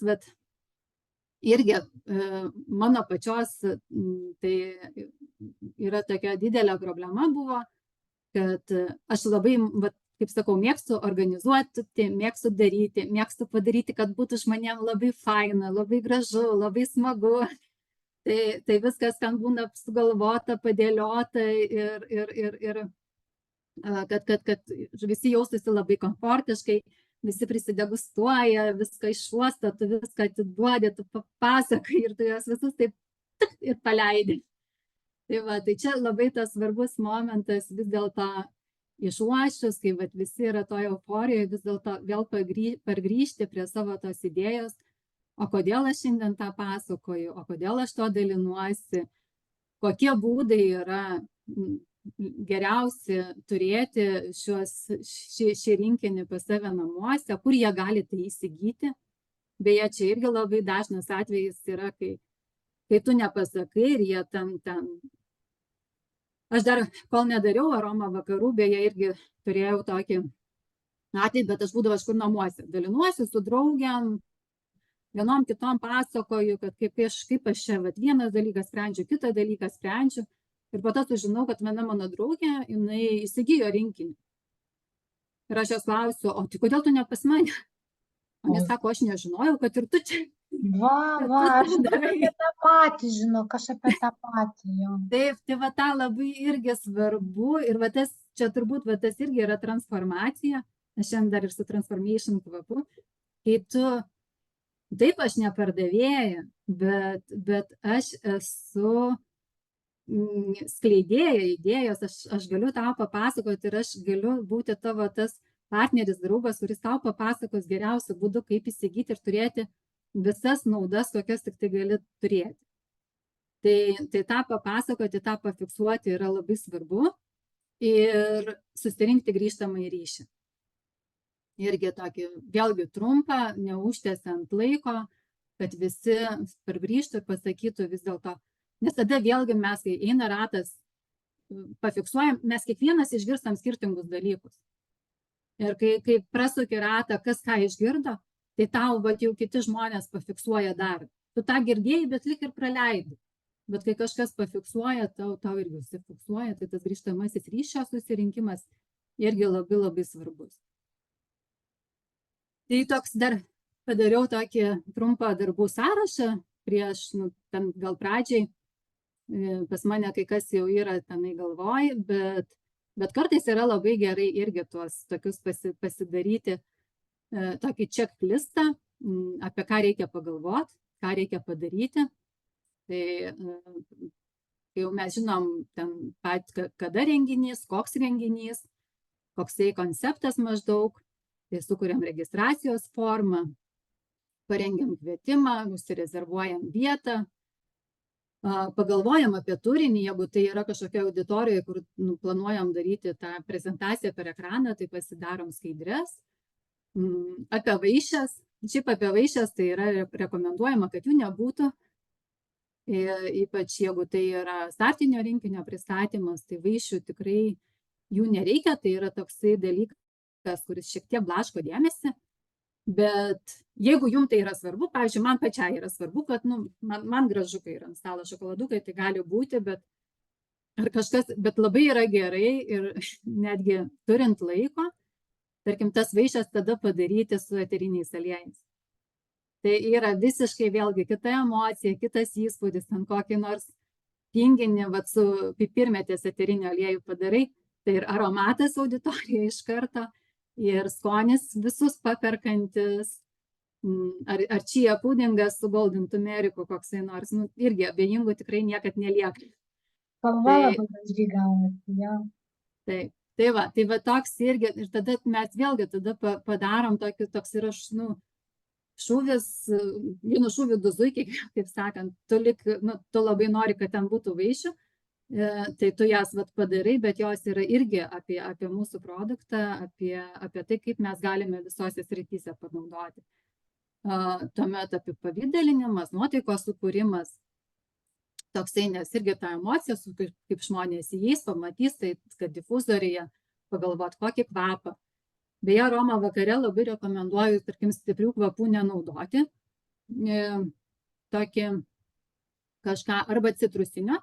irgi mano pačios tai yra tokia didelė problema buvo, kad aš labai, kaip sakau, mėgstu organizuoti, mėgstu daryti, mėgstu padaryti, kad būtų žmonėm labai faina, labai gražu, labai smagu. Tai viskas ten būna sugalvota, padėliota ir kad visi jaustųsi labai komfortiškai. Visi prisidegustuoja, viską išuosta, tu viską atiduodi, tu papasakai ir tu juos visus taip ir paleidi. Tai čia labai tas svarbus momentas vis dėlto išuosčius, kai visi yra toje euforijoje, vis dėlto vėl pargrįžti prie savo tos idėjos, o kodėl aš šiandien tą pasakoju, o kodėl aš to dalinuosi, kokie būdai yra geriausi turėti šį rinkinį pas save namuose, kur jie gali tai įsigyti. Beje, čia irgi labai dažnas atvejis yra, kai tu nepasakai ir jie ten. Aš dar, kol nedariau aroma vakarų, beje, irgi turėjau tokį atvejį, bet aš būdavau kažkur namuose. Dalinuosi su draugiam, vienom kitom pasakoju, kad kaip aš čia vienas dalykas sprendžiu, kitą dalyką sprendžiu. Ir po to sužinau, kad viena mano draugė, jinai įsigijo rinkinį. Ir aš jos klausiu, o tai kodėl tu ne pas mane? O jis sako, aš nežinojau, kad ir tu čia. Aš apie tą patį žinau, kažkaip apie tą patį jau. Taip, tai tą labai irgi svarbu. Ir čia turbūt tas irgi yra transformacija. Aš šiandien dar ir su transformation kvapu. Kai tu, taip, aš ne pardavėja, bet aš esu skleidėja idėjos, aš galiu tau papasakoti ir aš galiu būti tavo tas partneris, draugas, kuris tau papasakos geriausių būdų, kaip įsigyti ir turėti visas naudas, kokias tik tai gali turėti. Tai tą papasakoti, tą pafiksuoti yra labai svarbu ir susirinkti grįžtamą į ryšį. Irgi tokį, vėlgi trumpą, neužtęsiant laiko, kad visi pargrįžtų ir pasakytų vis dėlto. Nes tada vėlgi mes, kai eina ratas, pafiksuojam, mes kiekvienas išgirstam skirtingus dalykus. Ir kai prasuki ratą, kas ką išgirdo, tai tau jau kiti žmonės pafiksuoja dar. Tu tą girdėjai, bet lik ir praleidai. Bet kai kažkas pafiksuoja, tau irgi užsifiksuoja, tai tas grįžtamasis ryšio susirinkimas irgi labai labai svarbus. Tai toks dar padariau tokį trumpą darbų sąrašą prieš, ten gal pradžiai. pas mane kai kas jau yra tenai galvoj, bet kartais yra labai gerai irgi tuos tokius pasidaryti tokį checklistą, apie ką reikia pagalvoti, ką reikia padaryti. Tai jau mes žinom ten kada renginys, koks renginys, koksai konceptas maždaug, tai sukuriam registracijos formą, parengiam kvietimą, užsirezervuojam vietą, pagalvojam apie turinį, jeigu tai yra kažkokia auditorija, kur planuojam daryti tą prezentaciją per ekraną, tai pasidarom skaidres. Apie vaišes, šiaip apie vaišes tai yra rekomenduojama, kad jų nebūtų, ypač jeigu tai yra startinio rinkinio pristatymas, tai vaišių tikrai jų nereikia, tai yra toksai dalykas, kuris šiek tiek blaško dėmesį. Bet jeigu jums tai yra svarbu, pavyzdžiui, man pačiai yra svarbu, kad man gražu, kai yra ant stalo šokoladukai, tai gali būti, bet labai yra gerai ir netgi turint laiko, tarkim, tas vaišes tada padaryti su eteriniais aliejais. Tai yra visiškai vėlgi kita emocija, kitas įspūdis, ant kokį nors tinginį, su pipirmėtės eterinio aliejų padarai, tai ir aromatas auditorija iš karto, ir skonis visus paperkantis, ar čia pudingas su golden turmeriku koksai nors, irgi abejingų tikrai niekad nelieka. Spalva labai gražiai gaunasi, jo. Tai va toks irgi, ir tada mes vėlgi tada padarom toks yra, šūvis, vienu šūviu du zuikiai, kaip sakant, tu labai nori, kad ten būtų vaišių, tai tu jas padarai, bet jos yra irgi apie mūsų produktą, apie tai, kaip mes galime visose srityse panaudoti. Tuomet apipavidalinimas, nuotaikos sukūrimas, toksai, nes irgi ta emocija, kaip žmonės įeis, pamatys, tai kad difuzoriuje pagalvot, kokį kvapą. Beje, Roma vakare labai rekomenduoju, tarkim, stiprių kvapų nenaudoti. Tokį kažką arba citrusinio,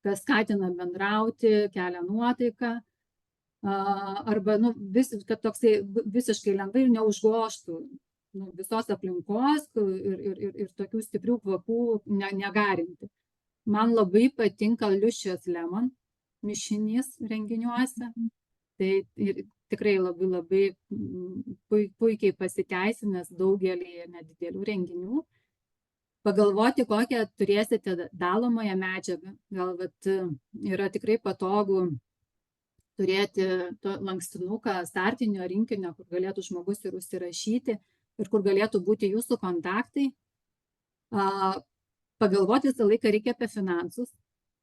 kas skatina bendrauti, kelia nuotaiką, arba kad toksai visiškai lengvai ir neužgoštų visos aplinkos ir tokių stiprių kvapų negarinti. Man labai patinka liušios lemon mišinys renginiuose, tai tikrai labai puikiai pasiteisinęs daugelį nedidelių renginių. Pagalvoti, kokią turėsite dalomąją medžiagą. Gal yra tikrai patogu turėti lankstinuką startinio rinkinio, kur galėtų žmogus ir užsirašyti ir kur galėtų būti jūsų kontaktai. Pagalvoti visą laiką reikia apie finansus,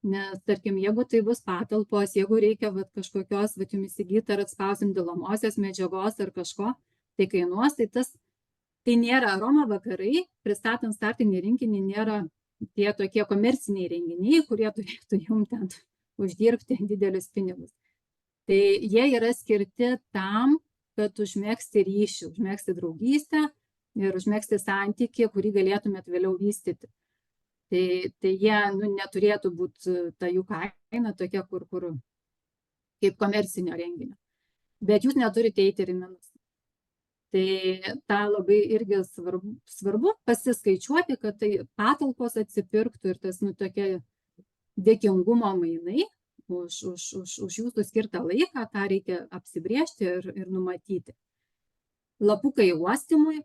nes, tarkim, jeigu tai bus patalpos, jeigu reikia kažkokios, jums įsigyti ar atspausinti dalomosios medžiagos ar kažko, tai kainuos, tai nėra Roma vakarai, pristatant startinį rinkinį, nėra tie tokie komerciniai renginiai, kurie turėtų jums ten uždirbti didelius pinigus. Tai jie yra skirti tam, kad užmegzti ryšį, užmegzti draugystę ir užmegzti santykį, kurį galėtumėt vėliau vystyti. Tai jie neturėtų būti ta jų kaina tokia, kur kaip komercinio renginio. Bet jūs neturite eiti ir į minus. Tai tą labai irgi svarbu pasiskaičiuoti, kad tai patalpos atsipirktų ir tas tokia dėkingumo mainai už jūsų skirtą laiką, tą reikia apsibriežti ir numatyti. Lapukai uostymui,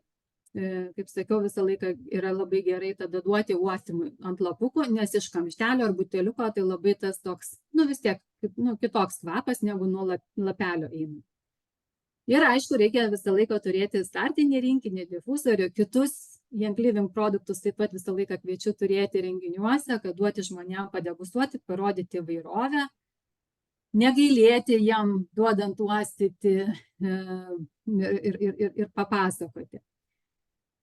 kaip sakiau, visą laiką yra labai gerai tada duoti uostymui ant lapukų, nes iš kamštelio ar buteliuko tai labai tas toks, vis tiek kitoks kvapas negu nuo lapelio eina. Ir aišku, reikia visą laiką turėti startinį rinkinį, difuzorių, kitus Young Living produktus taip pat visą laiką kviečiu turėti renginiuose, kad duoti žmonėms padegustuoti, parodyti įvairovę, negailėti jam duodant uostyti ir papasakoti.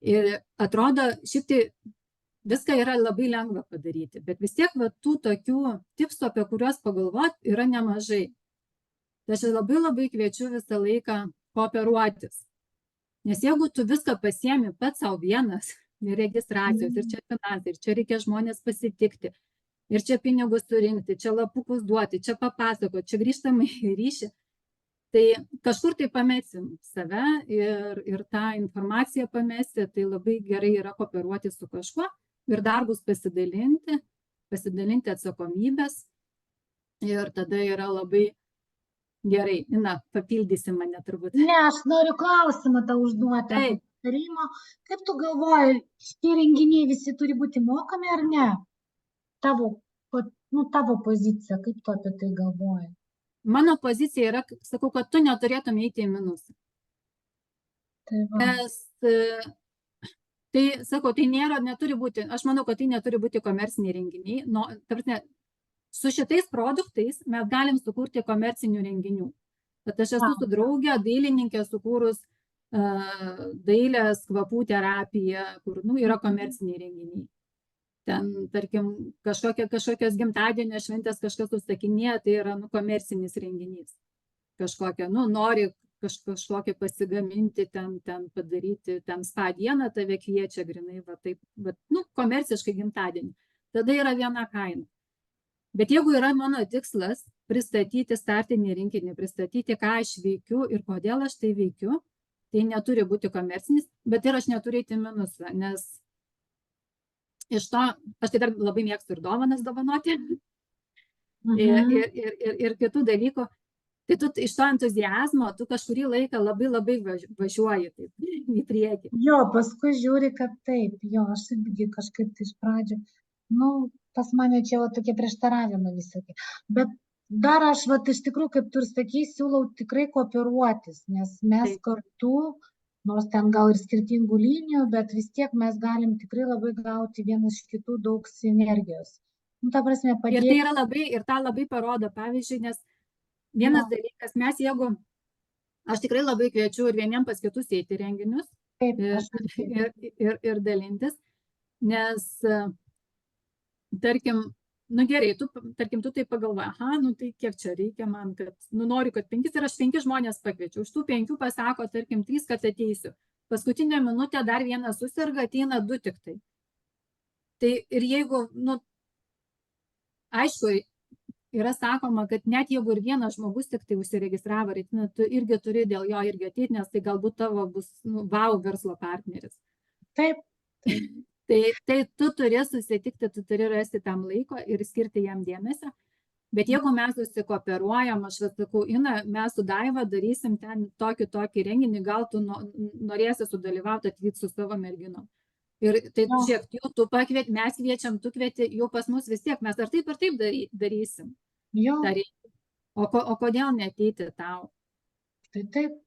Ir atrodo, šiaip tai viską yra labai lengva padaryti, bet vis tiek tų tokių tipsų, apie kuriuos pagalvoti, yra nemažai. Tai aš labai kviečiu visą laiką kooperuotis. Nes jeigu tu viską pasiemi pats savo vienas, ir registracijos, ir čia finansai, ir čia reikia žmonės pasitikti, ir čia pinigus surinkti, čia lapukus duoti, čia papasakoti, čia grįžtamai į ryšį, tai kažkur tai pamesim save ir tą informaciją pamesti, tai labai gerai yra kooperuoti su kažkuo ir darbus pasidalinti pasidalinti atsakomybės ir tada yra labai gerai. Ina, papildysi mane turbūt. Ne, aš noriu klausimą tau užduoti apie Taip. patarimą. Kaip tu galvoji, šitie renginiai visi turi būti mokami ar ne? Tavo pozicija, kaip tu apie tai galvoji? Mano pozicija yra, sakau, kad tu neturėtum eiti į minusą. Tai va. Nes, tai, sakau, tai neturi būti, aš manau, kad tai neturi būti komerciniai renginiai. Ta prasme, su šitais produktais mes galim sukurti komercinių renginių. Bet aš esu su draugė, dailininkė, sukūrus dailės kvapų terapiją, kur yra komerciniai renginiai. Ten, tarkim, kažkokios gimtadienio šventės kažkas užsakinėja, tai yra komercinis renginys. Kažkokia, nori kažkokį pasigaminti, ten padaryti, ten spa dieną tave kviečia grinai, va taip, komerciškai gimtadienį. Tada yra viena kaina. Bet jeigu yra mano tikslas pristatyti startinį rinkinį, pristatyti, ką aš veikiu ir kodėl aš tai veikiu, tai neturi būti komercinis, bet ir aš neturiu eiti minusą, nes iš to, aš tai dar labai mėgstu ir dovanas dovanoti ir kitų dalykų. Tai tu iš to entuziazmo, tu kažkurį laiką labai važiuoji taip, į priekį. Jo, paskui žiūri, kad taip, jo, aš irgi kažkaip tai iš pradžių, pas mane čia tokie prieštaravimai visokie. Bet dar aš, iš tikrųjų, kaip tu ir sakei, siūlau tikrai kooperuotis, nes mes kartu, nors ten gal ir skirtingų linijų, bet vis tiek mes galim tikrai labai gauti vienas iš kitų daug sinergijos. Ta prasme, padėti. Ir tai yra labai parodo, pavyzdžiui, nes vienas dalykas, aš tikrai labai kviečiu ir vieniem pas kitus eiti renginius ir dalintis, nes, tarkim, gerai, tarkim, tu tai pagalvoji, tai kiek čia reikia man, kad, noriu, kad 5 ir aš 5 žmonės pakviečiu, už tų 5 pasako, tarkim, 3, kad ateisiu. Paskutinę minutę dar vienas susirga, ateina 2 tik tai. Tai ir jeigu, aišku, yra sakoma, kad net jeigu ir vienas žmogus tik tai užsiregistravo, tu irgi turi dėl jo irgi ateiti, nes tai galbūt tavo bus verslo partneris. Taip. Tai tu turi susitikti, tu turi rasti tam laiko ir skirti jam dėmesio. Bet jeigu mes susikooperuojam, aš sakau, Ina, mes su Daiva darysim ten tokį renginį, gal tu norėsi sudalyvauti, atvykti su savo merginom. Ir tai žiūrėk, jau tu pakvieti, mes kviečiam, tu kvieti, jau pas mus vis tiek, mes ar taip darysim. O kodėl neateiti tau? Tai taip.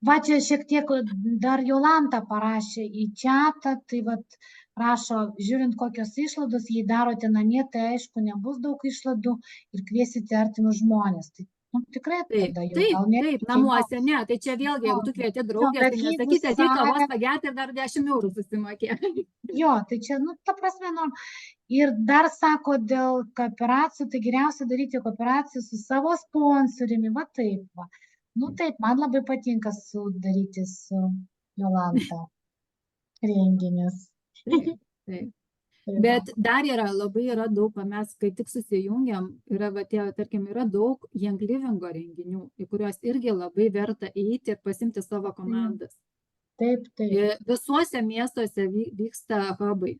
Va čia šiek tiek dar Jolanta parašė į čatą, tai rašo, žiūrint kokios išlaidos, jei darote namie, tai aišku, nebus daug išlaidų ir kviesite artimus žmonės. Tai tikrai tada jau gal ne. Taip, namuose ne, tai čia vėlgi, jeigu tu kvieti draugės, tai nesakyti, ateik kavos pagerti ir dar 10 eurų susimokėti. Jo, tai čia, ta prasme, ir dar sako, dėl kooperacijų, tai geriausia daryti kooperaciją su savo sponsoriumi, va taip, va. Taip, man labai patinka daryti su Jolanta renginius. Taip. Bet dar labai yra daug, mes kai tik susijungiam, tarkim, yra daug young livingo renginių, į kuriuos irgi labai verta eiti ir pasimti savo komandas. Taip. Visuose miestuose vyksta hubai.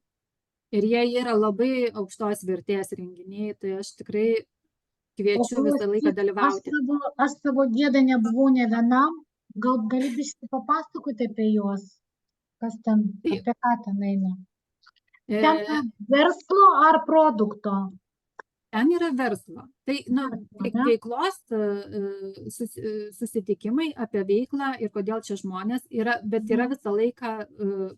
Ir jie yra labai aukštos vertės renginiai, tai aš tikrai kviečiu visą laiką dalyvauti. Aš savo gėdą nebuvau ne vienam, gal gali biškį papasakoti apie juos, kas ten, apie ką ten eina. Ten verslo ar produkto? Ten yra verslo. Tai veiklos susitikimai apie veiklą ir kodėl čia žmonės yra, bet yra visą laiką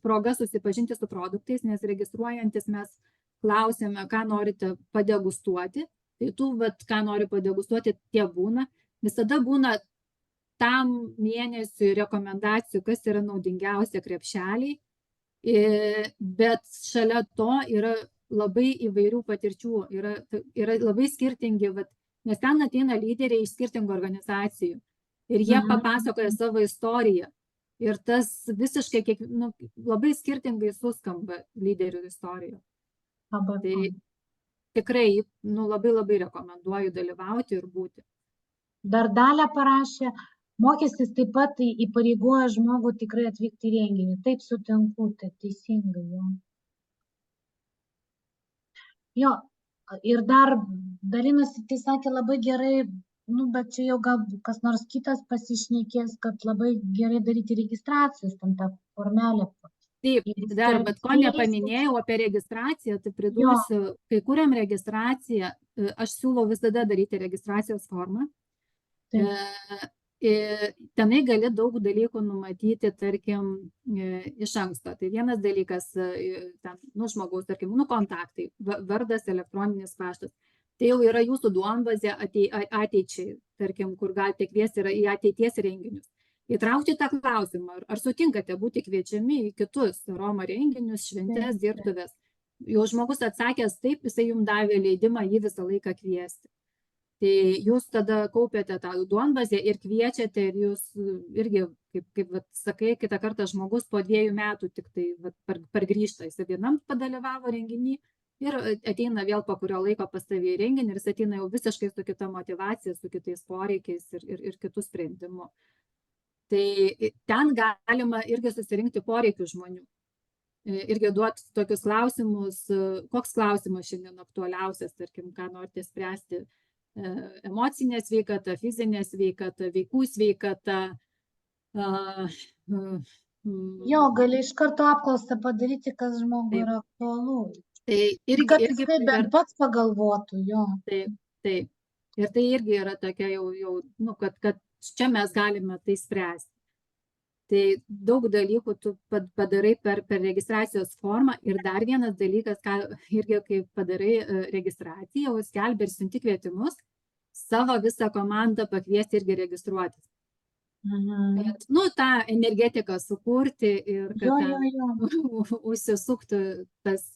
proga susipažinti su produktais, nes registruojantis mes klausėme, ką norite padegustuoti. Tai ką nori padegustuoti, tie būna. Visada būna tam mėnesiui rekomendacijų, kas yra naudingiausia krepšeliai. Bet šalia to yra labai įvairių patirčių, yra labai skirtingi, nes ten ateina lyderiai iš skirtingų organizacijų ir jie papasakoja savo istoriją ir tas visiškai labai skirtingai suskamba lyderių istorijoje. Tai tikrai labai rekomenduoju dalyvauti ir būti. Dar Dalia parašė, mokestis taip pat įpareigoja žmogų tikrai atvykti į renginį. Taip sutinku, tai teisingai. Jo, Ir dar dalinosi, tai sakė labai gerai, nu, bet čia jau gal kas nors kitas pasišnekės, kad labai gerai daryti registracijas, ten tą formelę. Taip, Jeigu dar, bet ko suregistruosi- nepaminėjau apie registraciją, tai Jo, pridursiu, kai kuriam registraciją, aš siūlau visada daryti registracijos formą. taip, Tenai gali daug dalykų numatyti, tarkim, iš anksto. Tai vienas dalykas, ten, nu, žmogaus, tarkim, nu, kontaktai, vardas, elektroninis paštas. Tai jau yra jūsų duombazė ateičiai, tarkim, kur galite kviesti į ateities renginius. Įtraukti tą klausimą, ar sutinkate būti kviečiami į kitus Roma renginius, šventes, dirbtuves. Jau žmogus atsakęs taip, jisai jums davė leidimą jį visą laiką kviesti. Tai jūs tada kaupiate tą duombazę ir kviečiate, ir jūs irgi, kaip sakai, kitą kartą žmogus po 2 metų tik tai pargrįžta, jis vienam padalyvavo renginį ir ateina vėl po kurio laiko pas tavį į renginį ir jis ateina jau visiškai su kita motyvacija, su kitais poreikiais ir kitų sprendimų. Tai ten galima irgi susirinkti poreikių žmonių. Irgi duoti tokius klausimus, koks klausimas šiandien aktualiausias, tarkim, ką norite spręsti. Emocinė sveikata, fizinė sveikata, vaikų sveikata. Jo, gali iš karto apklausą padaryti, kas žmogui yra aktualu. Tai Kad jisai bent pats pagalvotų, jo. Taip. Ir tai irgi yra tokia jau, nu, kad čia mes galime tai spręsti. Tai daug dalykų tu padarai per registracijos formą. Ir dar vienas dalykas, ką irgi kai padarai registraciją, jau skelbi ir siunti kvietimus, savo visą komandą pakviesti irgi registruotis. Bet, nu, tą energetiką sukurti ir kad užsisuktų tas,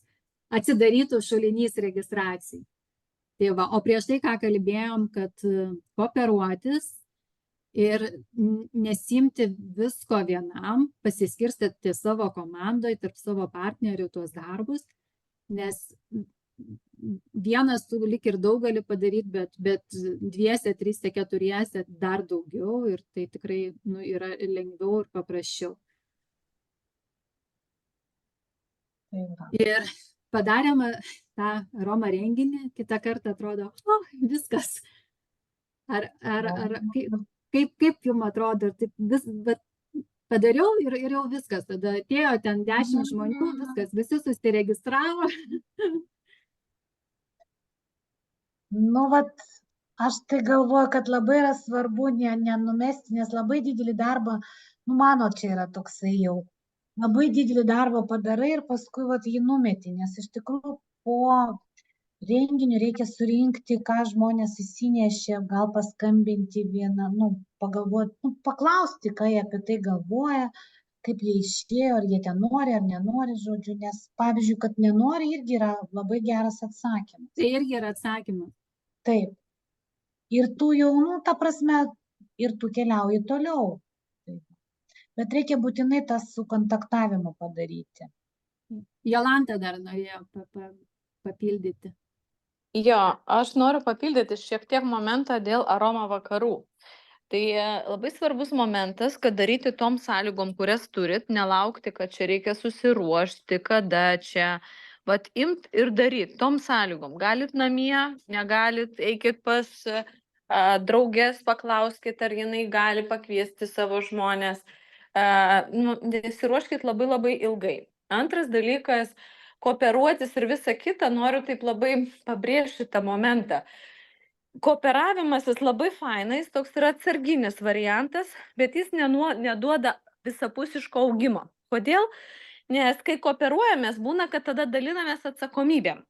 atsidarytų šulinys registracijai. Tai va, o prieš tai, ką kalbėjom, kad kooperuotis ir nesimti visko vienam, pasiskirstyti savo komandoje, tarp savo partnerių tuos darbus, nes vienas tu lyg ir daug gali padaryti, bet 2, 3, 4 dar daugiau ir tai tikrai yra lengviau ir paprasčiau. Ir padarėm tą Roma renginį, kitą kartą atrodo, viskas. Kaip jums atrodo, bet padariau ir jau viskas. Tada atėjo ten 10 žmonių, viskas, visi susiregistravo. Nu, vat, aš tai galvoju, kad labai yra svarbu nenumesti, nes labai didelį darbą, nu, mano čia yra toksai jau, labai didelį darbą padarai ir paskui vat jį numeti, nes iš tikrųjų po renginių reikia surinkti, ką žmonės įsinešė, gal paskambinti vieną, nu, pagalvoti, nu, paklausti, ką jie apie tai galvoja, kaip jie išėjo, ar jie ten nori, ar nenori, žodžiu, nes, pavyzdžiui, kad nenori, irgi yra labai geras atsakymas. Tai irgi yra atsakymas. Taip. Ir tu jau, nu, ta prasme, ir tu keliauji toliau. Taip. Bet reikia būtinai tas sukontaktavimą padaryti. Jolanta dar norėjo papildyti. Jo, aš noriu papildyti šiek tiek momentą dėl Aroma vakarų. Tai labai svarbus momentas, kad daryti tom sąlygom, kurias turit, nelaukti, kad čia reikia susiruošti, kada čia, vat imt ir daryti tom sąlygom. Galit namie, negalit, eikit pas draugės, paklauskit, ar jinai gali pakviesti savo žmonės. Nesiruoškit labai ilgai. Antras dalykas, kooperuotis ir visa kita, noriu taip labai pabrėžti tą momentą. Kooperavimasis labai fainas, toks yra atsarginis variantas, bet jis neduoda visapusiško augimo. Kodėl? Nes kai kooperuojamės, būna, kad tada dalinamės atsakomybėm.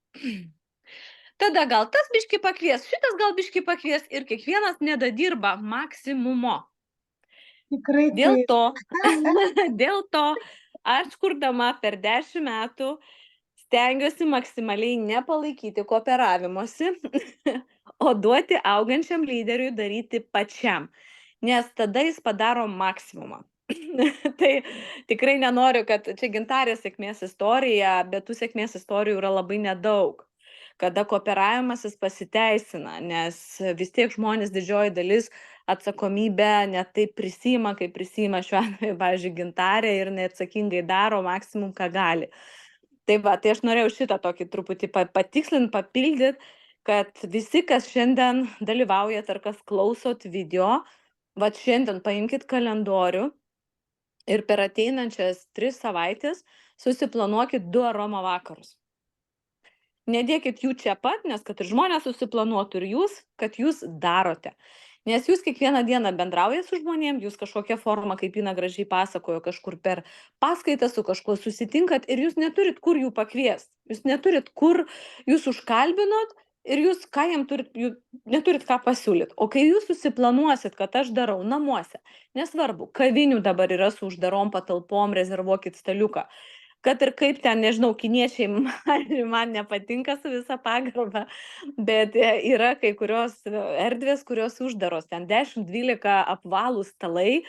Tada gal tas biškį pakvies, šitas gal biškį pakvies ir kiekvienas nedadirba maksimumo. Tikrai dėl to aš kurdama per 10 metų stengiuosi maksimaliai nepalaikyti kooperavimosi, o duoti augančiam lyderiui daryti pačiam, nes tada jis padaro maksimumą. Tai tikrai nenoriu, kad čia Gintarės sėkmės istorija, bet tų sėkmės istorijų yra labai nedaug, kada kooperavimasis pasiteisina, nes vis tiek žmonės didžioji dalis atsakomybę ne taip prisima, kaip prisima šiuo atveju, pavyzdžiui, Gintarė ir neatsakingai daro maksimum, ką gali. Tai va, tai aš norėjau šitą tokį truputį patikslinti, papildyti, kad visi, kas šiandien dalyvaujat ar kas klausot video, va šiandien paimkit kalendorių ir per ateinančias 3 savaitės susiplanuokit 2 aroma vakarus. Nedėkit jų čia pat, nes kad ir žmonės susiplanuotų ir jūs, kad jūs darote. Nes jūs kiekvieną dieną bendraujat su žmonėm, jūs kažkokia forma, kaip Ina gražiai pasakojo, kažkur per paskaitą su kažkuo susitinkat ir jūs neturit kur jų pakviesti. Jūs neturit kur jūs užkalbinot ir jūs ką jam turit, jūs neturit ką pasiūlyti. O kai jūs susiplanuosit, kad aš darau namuose, nesvarbu, kavinių dabar yra su uždarom patalpom, rezervuokit staliuką. Kad ir kaip ten, nežinau, kiniečiai man nepatinka su visa pagarba, bet yra kai kurios erdvės, kurios uždaros, ten 10-12 apvalų stalai,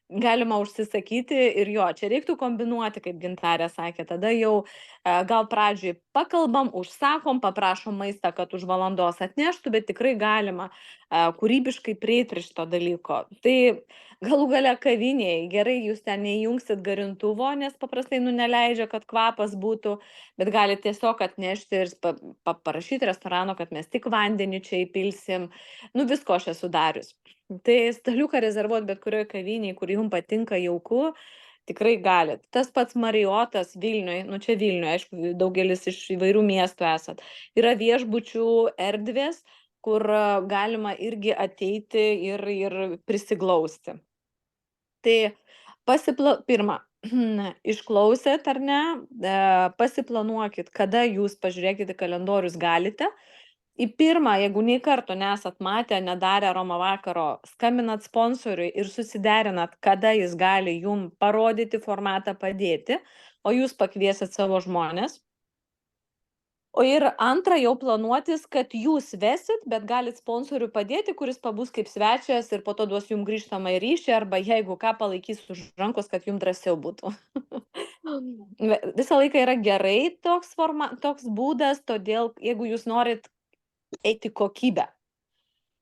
galima užsisakyti ir jo, čia reiktų kombinuoti, kaip Gintarė sakė, tada jau gal pradžioj pakalbam, užsakom, paprašom maistą, kad už valandos atneštų, bet tikrai galima kūrybiškai prieiti prie šito dalyko. Tai galų gale kavinėje, gerai, jūs ten neįjungsit garintuvo, nes paprastai neleidžia, kad kvapas būtų, bet galite tiesiog atnešti ir parašyti restorano, kad mes tik vandenį čia įpilsim, visko aš esu darius. Tai staliuką rezervuot bet kurioje kavinėje, kur jums patinka jauku, tikrai galit. Tas pats Mariotas Vilniuje, čia Vilniuje, aišku, daugelis iš įvairių miestų esat, yra viešbučių erdvės, kur galima irgi ateiti ir prisiglausti. Tai pirma, išklausėt ar ne, pasiplanuokit, kada jūs pažiūrėkite kalendorius galite. Į pirmą, jeigu nei karto nesat matę, nedarę aroma vakaro, skambinat sponsoriui ir susiderinat, kada jis gali jum parodyti formatą, padėti, o jūs pakviesit savo žmonės. O ir antra, jau planuotis, kad jūs vesit, bet galit sponsoriui padėti, kuris pabus kaip svečias ir po to duos jums grįžtamą ryšį, arba jeigu ką palaikys už rankos, kad jums drąsiau būtų. Visą laiką yra gerai toks būdas, todėl jeigu jūs norit eiti kokybę.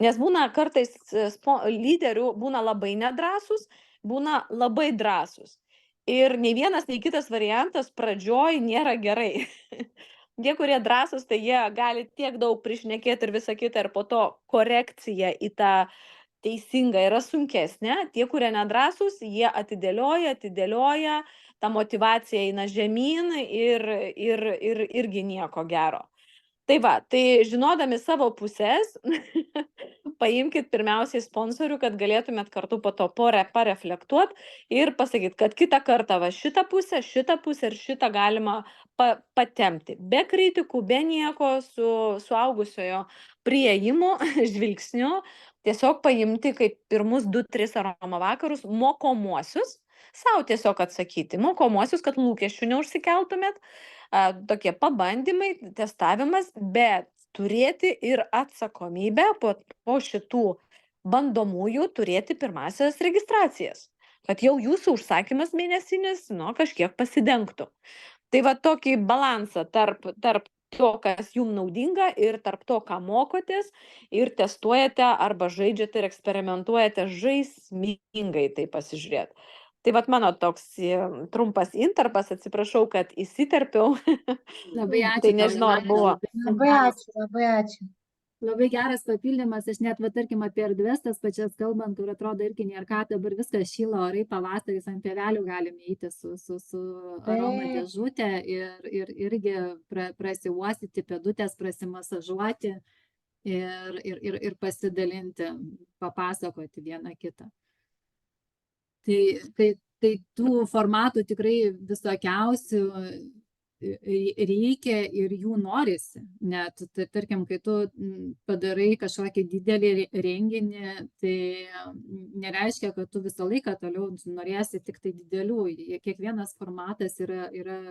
Nes būna kartais lyderių būna labai nedrąsus, būna labai drąsus. Ir nei vienas, nei kitas variantas pradžioj nėra gerai. Tie, kurie drąsus, tai jie gali tiek daug prišnekėti ir visą kitą, ir po to korekcija į tą teisingą yra sunkesnė. Tie, kurie nedrąsus, jie atidėlioja, ta motyvacija eina žemyn ir irgi nieko gero. Tai va, tai žinodami savo pusės, paimkit pirmiausiai sponsorių, kad galėtumėt kartu po to pareflektuoti ir pasakyti, kad kitą kartą va šitą pusę ir šitą galima patempti. Be kritikų, be nieko, su suaugusiojo priėjimu, žvilgsniu, tiesiog paimti kaip pirmus 2-3 aroma vakarus mokomuosius, sau tiesiog atsakyti, mokomuosius, kad lūkesčių neužsikeltumėt, tokie pabandymai, testavimas, bet turėti ir atsakomybę po šitų bandomųjų turėti pirmasias registracijas, kad jau jūsų užsakymas mėnesinis, kažkiek pasidengtų. Tai va tokį balansą tarp to, kas jums naudinga ir tarp to, ką mokotės ir testuojate arba žaidžiate ir eksperimentuojate žaismingai tai pasižiūrėti. Tai vat mano toks trumpas intarpas, atsiprašau, kad įsiterpiau. Labai ačiū. Tai nežinau, ar buvo. Labai ačiū. Labai geras papildymas, aš net, tarkim, apie erdves tas pačias kalbant, kur atrodo irgi nėra ką, dabar viskas šyla orai, pavasaris ant pievelių galime eiti su aroma dėžutė ir irgi prasiuostyti, pėdutės prasimasažuoti ir pasidalinti, papasakoti vieną kitą. Tai tų formatų tikrai visokiausių reikia ir jų norisi. Net, tarkim, kai tu padarai kažkokį didelį renginį, tai nereiškia, kad tu visą laiką toliau norėsi tik tai didelių. Kiekvienas formatas yra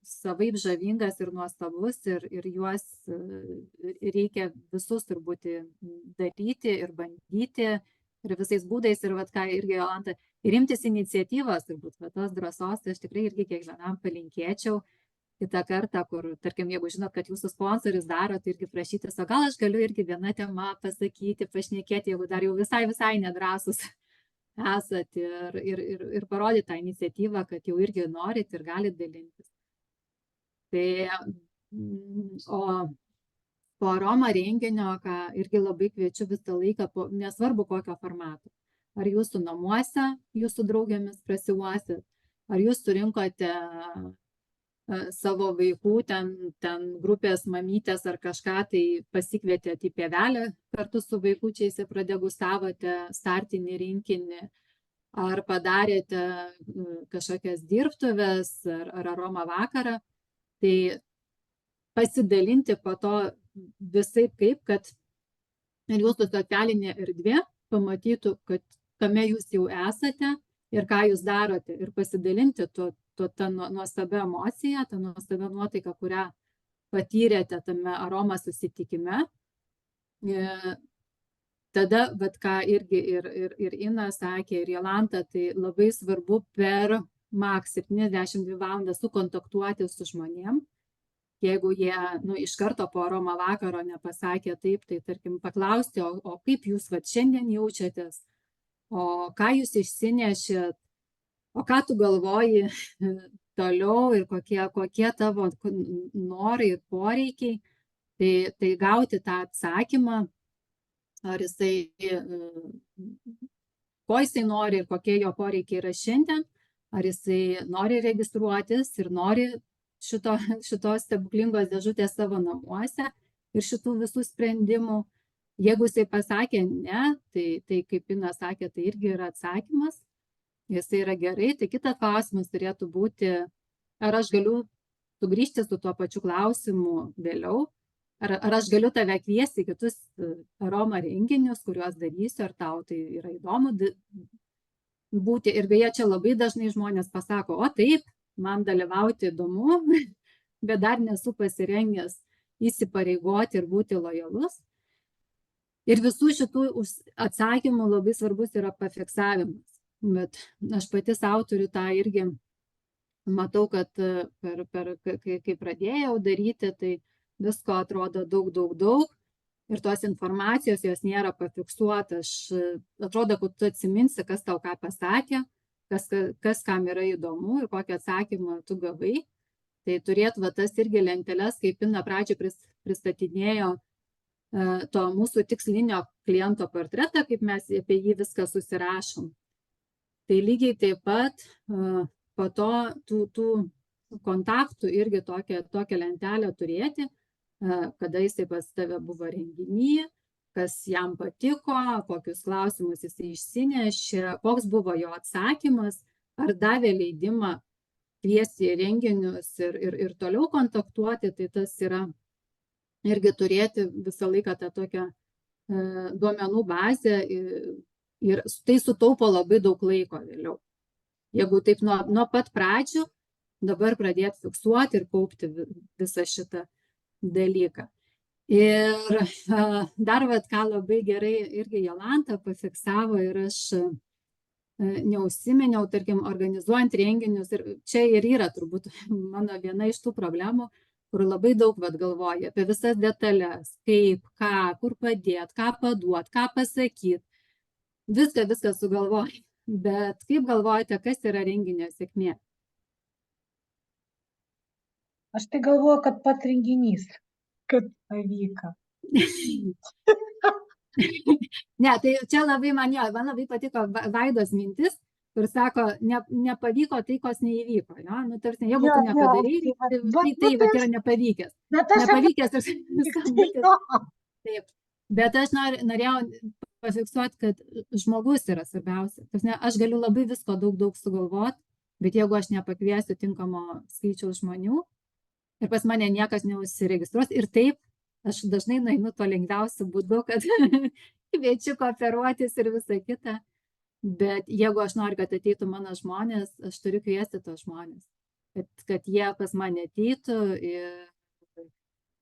savaip žavingas ir nuostabus ir juos reikia visus turbūt daryti ir bandyti ir visais būdais ir ką irgi Jolanta, ir imtis iniciatyvos, turbūt tos drąsos, tai aš tikrai irgi kiekvienam palinkėčiau kitą kartą, kur, tarkim, jeigu žinot, kad jūsų sponsoris daro, tai irgi prašytis, o gal aš galiu irgi vieną temą pasakyti, pašnekėti, jeigu dar jau visai nedrąsus esat ir parodyti tą iniciatyvą, kad jau irgi norit ir galit dalintis. Tai, o po aroma renginio, ką irgi labai kviečiu visą laiką, nesvarbu kokio formato. Ar jūsų namuose, jūsų draugėmis prasiuosit, ar jūs surinkote savo vaikų, ten grupės mamytės ar kažką, tai pasikvietėte į pievelę kartu su vaikučiais ir pradegustavote startinį rinkinį, ar padarėte kažkokias dirbtuves ar aroma vakarą, tai pasidalinti po to visai kaip, kad ir jūsų socialinė erdvė pamatytų, kad kame jūs jau esate ir ką jūs darote, ir pasidalinti tą nuostabią emociją, tą nuostabią nuotaiką, kurią patyrėte tame aroma susitikime. Tada, bet ką irgi ir Ina sakė, ir Jolanta, tai labai svarbu per maks 72 valandas sukontaktuoti su žmonėm. Jeigu jie iš karto po aroma vakaro nepasakė taip, tai tarkim paklausti, o kaip jūs šiandien jaučiatės, o ką jūs išsinešėt, o ką tu galvoji toliau ir kokie tavo norai ir poreikiai, tai gauti tą atsakymą, ar jisai, ko jisai nori ir kokie jo poreikiai yra šiandien, ar jisai nori registruotis ir nori šitos stebuklingos dėžutės savo namuose ir šitų visų sprendimų. Jeigu jisai pasakė ne, tai kaip Ina sakė, tai irgi yra atsakymas, jisai yra gerai, tai kitas klausimas turėtų būti, ar aš galiu sugrįžti su tuo pačiu klausimu vėliau, ar aš galiu tave kviesti į kitus aroma renginius, kuriuos darysiu, ar tau tai yra įdomu būti. Ir beje, čia labai dažnai žmonės pasako, o taip, man dalyvauti įdomu, bet dar nesu pasirengęs įsipareigoti ir būti lojalus. Ir visų šitų atsakymų labai svarbus yra pafiksavimas. Bet aš pati savo turiu tą irgi, matau, kad kai pradėjau daryti, tai visko atrodo daug. Ir tos informacijos, jos nėra pafiksuota. Atrodo, kad tu atsiminsi, kas tau ką pasakė, kas kam yra įdomu ir kokį atsakymą tu gavai. Tai turėt tas irgi lenteles, kaip Ina pradžioj pristatinėjo to mūsų tikslinio kliento portretą, kaip mes apie jį viską susirašom. Tai lygiai taip pat po to tų kontaktų irgi tokią lentelę turėti, kada jisai pas tave buvo renginy, kas jam patiko, kokius klausimus jisai išsinešė, koks buvo jo atsakymas, ar davė leidimą kviesti į renginius ir toliau kontaktuoti, tai tas yra irgi turėti visą laiką tą tokią duomenų bazę ir tai sutaupo labai daug laiko vėliau. Jeigu taip nuo pat pradžių, dabar pradėti fiksuoti ir kaupti visą šitą dalyką. Ir dar ką labai gerai irgi Jolanta pafiksavo ir aš neužsiminiau, tarkim, organizuojant renginius, ir čia ir yra turbūt mano viena iš tų problemų, kur labai daug galvoja apie visas detalės, kaip, ką, kur padėti, ką paduoti, ką pasakyti. Viską sugalvoja. Bet kaip galvojate, kas yra renginio sėkmė? Aš tai galvoju, kad pats renginys, kad pavyko. Ne, tai čia labai man labai patiko Vaidos mintis, kur sako, nepavyko tai, kas neįvyko. Ja? Nu, tarsi, jeigu tu nepadarei, tai yra nepavykęs. Nepavykęs ir skambutis. Taip. Bet aš norėjau pafiksuoti, kad žmogus yra svarbiausia. Aš galiu labai visko daug sugalvoti, bet jeigu aš nepakviesiu tinkamo skaičiaus žmonių ir pas mane niekas neužsiregistruos, ir taip, aš dažnai nueinu to lengviausiu būdu, kad kviečiu kooperuotis ir visa kita. Bet jeigu aš noriu, kad ateitų mano žmonės, aš turiu kviesti tos žmonės. Kad jie pas mane ateitų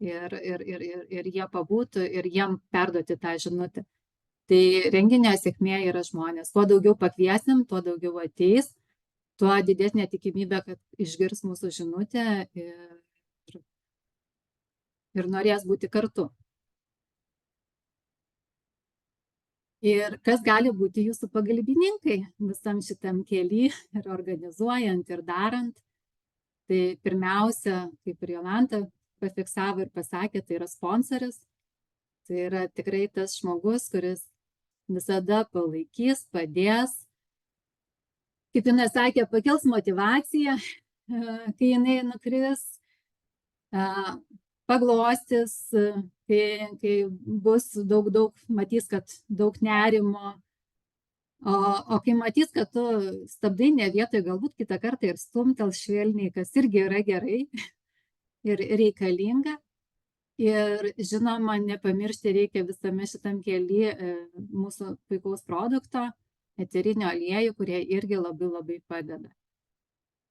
ir jie pabūtų ir jiem perduoti tą žinutę. Tai renginio sėkmė yra žmonės. Kuo daugiau pakviesim, tuo daugiau ateis, tuo didesnė tikimybė, kad išgirs mūsų žinutę ir norės būti kartu. Ir kas gali būti jūsų pagalbininkai visam šitam kely ir organizuojant ir darant. Tai pirmiausia, kaip ir Jolanta pafiksavo ir pasakė, tai yra sponsoris. Tai yra tikrai tas žmogus, kuris visada palaikys, padės. Kaip jinai sakė, pakels motyvaciją, kai jinai nukris, paglostys, kai bus daug, matys, kad daug nerimo. O kai matys, kad tu stabdai ne vietoje, galbūt kitą kartą ir stumtel švelniai, kas irgi yra gerai ir reikalinga. Ir žinoma, nepamiršti reikia visame šitam kely mūsų puikaus produkto, eterinio aliejų, kurie irgi labai padeda.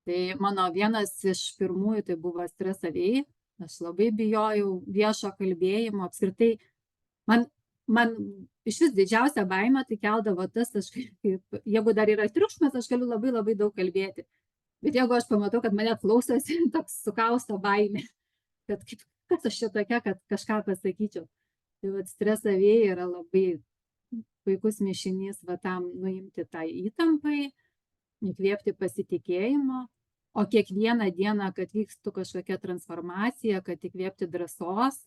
Tai mano vienas iš pirmųjų tai buvo stresavėjai. Aš labai bijojau viešo kalbėjimo. Apskritai, man iš vis didžiausia baimė tai keldavo tas, jeigu dar yra triukšmas, aš galiu labai daug kalbėti. Bet jeigu aš pamatau, kad mane klausosi, toks sukausto baimė, kad kas aš čia tokia, kad kažką pasakyčiau. Tai stresavėjai yra labai puikus mišinys tam nuimti tą įtampai, įkvėpti pasitikėjimo, o kiekvieną dieną, kad vykstų kažkokia transformacija, kad įkvėpti drąsos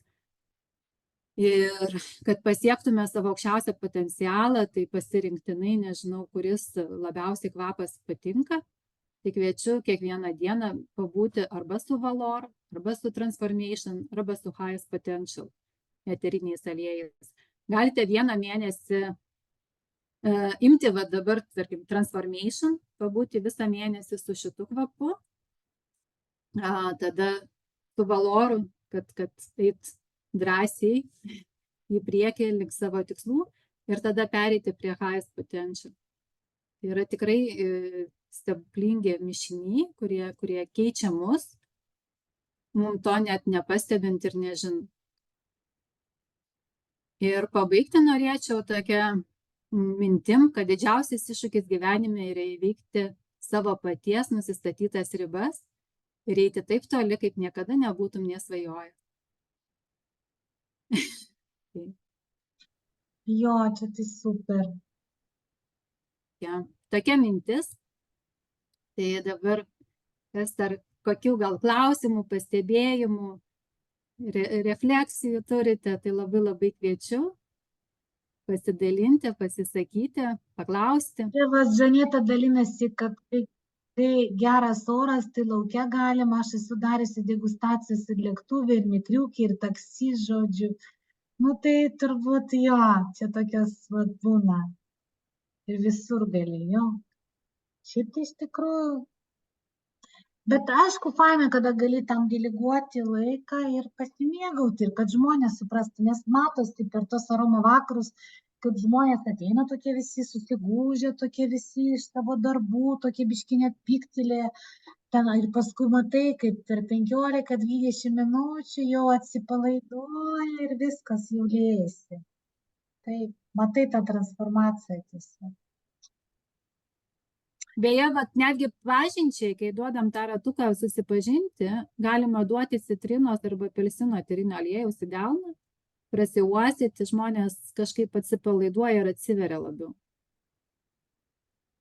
ir kad pasiektume savo aukščiausią potencialą, tai pasirinktinai nežinau, kuris labiausiai kvapas patinka. Tai kviečiu kiekvieną dieną pabūti arba su Valor, arba su Transformation, arba su Highest Potential eteriniais aliejais. Galite vieną mėnesį imti dabar, tarkim, Transformation, pabūti visą mėnesį su šitu kvapu, tada su Valoru, kad eit drąsiai į priekį link savo tikslų ir tada pereiti prie Highest Potential. Tai yra tikrai stebuklingi mišiniai, kurie keičia mus, mums to net nepastebint ir nežinant. Ir pabaigti norėčiau tokią mintim, kad didžiausias iššūkis gyvenime yra įveikti savo paties nusistatytas ribas ir eiti taip toli, kaip niekada nebūtum nesvajojęs. Jo, čia tai super. Ja, tokia mintis. Tai dabar, kas dar kokių gal klausimų, pastebėjimų, refleksijų turite, tai labai kviečiu pasidalinti, pasisakyti, paklausti. Tėvas Žaneta dalinasi, kad kai geras oras, tai laukia galima, aš esu dariusi degustacijas ir lėktuvė, ir mikriukė, ir taksi, žodžiu. Nu tai turbūt jo, čia tokios būna. Ir visur gali, jo. Šiaip tai iš tikrųjų. Bet aišku, faina, kada gali tam deleguoti laiką ir pasimėgauti, ir kad žmonės suprastų, nes matosi per tos aromo vakarus, kaip žmonės ateina tokie visi susigūžę, tokie visi iš savo darbų, tokie biškinė piktilė, ir paskui matai, kaip per 15-20 minučių jau atsipalaiduoja ir viskas jau liejasi. Tai matai tą transformaciją tiesiog. Beje, netgi pažinčiai, kai duodam tą ratuką susipažinti, galima duoti citrinos arba apelsino eterinio aliejaus į delną, prasiuostyti, žmonės kažkaip atsipalaiduoja ir atsiveria labiau.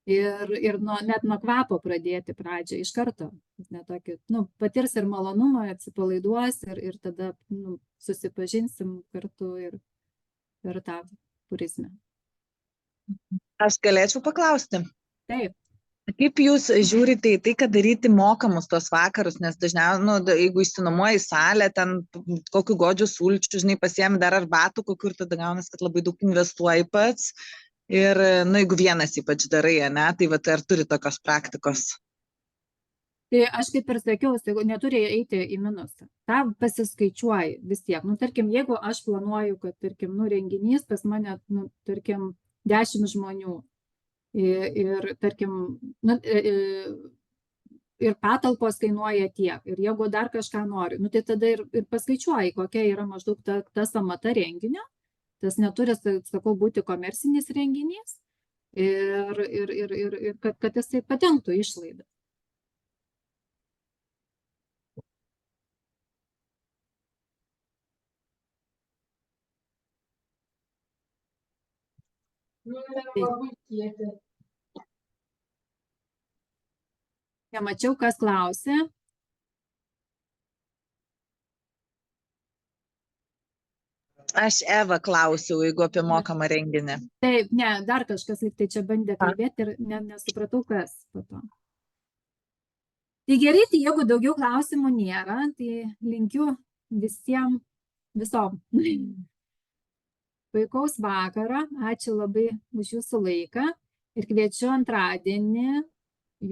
Ir net nuo kvapo pradėti pradžią iš karto. Patirs ir malonumą, atsipalaiduos ir tada susipažinsim kartu ir per tą prizmę. Aš galėčiau paklausti. Taip. Kaip jūs žiūrite į tai, kad daryti mokamus tos vakarus, nes dažniausiai, jeigu išsinuomoji salę, ten kokiu godžiu sulčių, žinai, pasiemi dar arbatų, kokiu ir tada gaunas, kad labai daug investuoji pats. Ir, jeigu vienas ypač darai, ne, tai ar turi tokios praktikos? Tai aš kaip ir sakiau, neturi eiti į minusą. Ta pasiskaičiuoji vis tiek. Tarkim, jeigu aš planuoju, kad, tarkim, renginys pas mane, tarkim, 10 žmonių. Ir tarkim, ir patalpos kainuoja tiek, ir jeigu dar kažką noriu, tai tada ir paskaičiuoji, kokia yra maždaug ta sąmata renginio, tas neturi, sakau, būti komercinis renginys, ir kad jisai padengtų išlaidą. Nemačiau, kas klausė. Aš Eva klausiau, jeigu apie mokamą renginį. Taip, ne, dar kažkas lyg tai čia bandė A. kalbėti ir nesupratau, kas po to. Tai gerai, tai jeigu daugiau klausimų nėra, tai linkiu visom puikaus vakaro. Ačiū labai už jūsų laiką ir kviečiu antradienį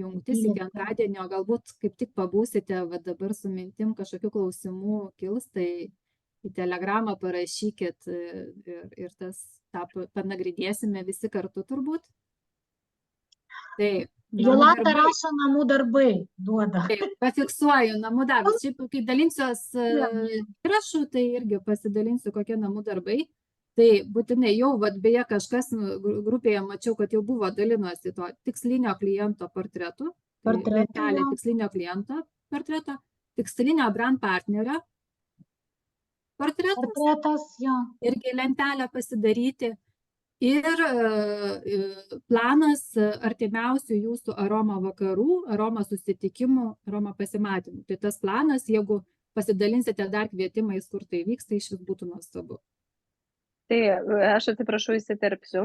jungtis iki antradienio. Galbūt kaip tik pabūsite va dabar su mintim kažkokių klausimų kils, tai į telegramą parašykit ir tą panagrinėsime visi kartu turbūt. Tai Jolanta rašo namų darbai, duoda. Taip, pafiksuoju namų darbus. Šiaip, kai dalinsiuos įrašų, tai irgi pasidalinsiu, kokie namų darbai. Tai būtinai jau, beje, kažkas grupėje mačiau, kad jau buvo dalinosi to tikslinio kliento portretu. Lentelė tikslinio kliento portreto, tikslinio brand partnerio portretas, irgi lentelę pasidaryti. Ir planas artimiausių jūsų aroma vakarų, aroma susitikimų, aroma pasimatymų. Tai tas planas, jeigu pasidalinsite dar kvietimais, kur tai vyks, tai išvis būtų nuostabu. Tai aš atsiprašau, įsiterpsiu,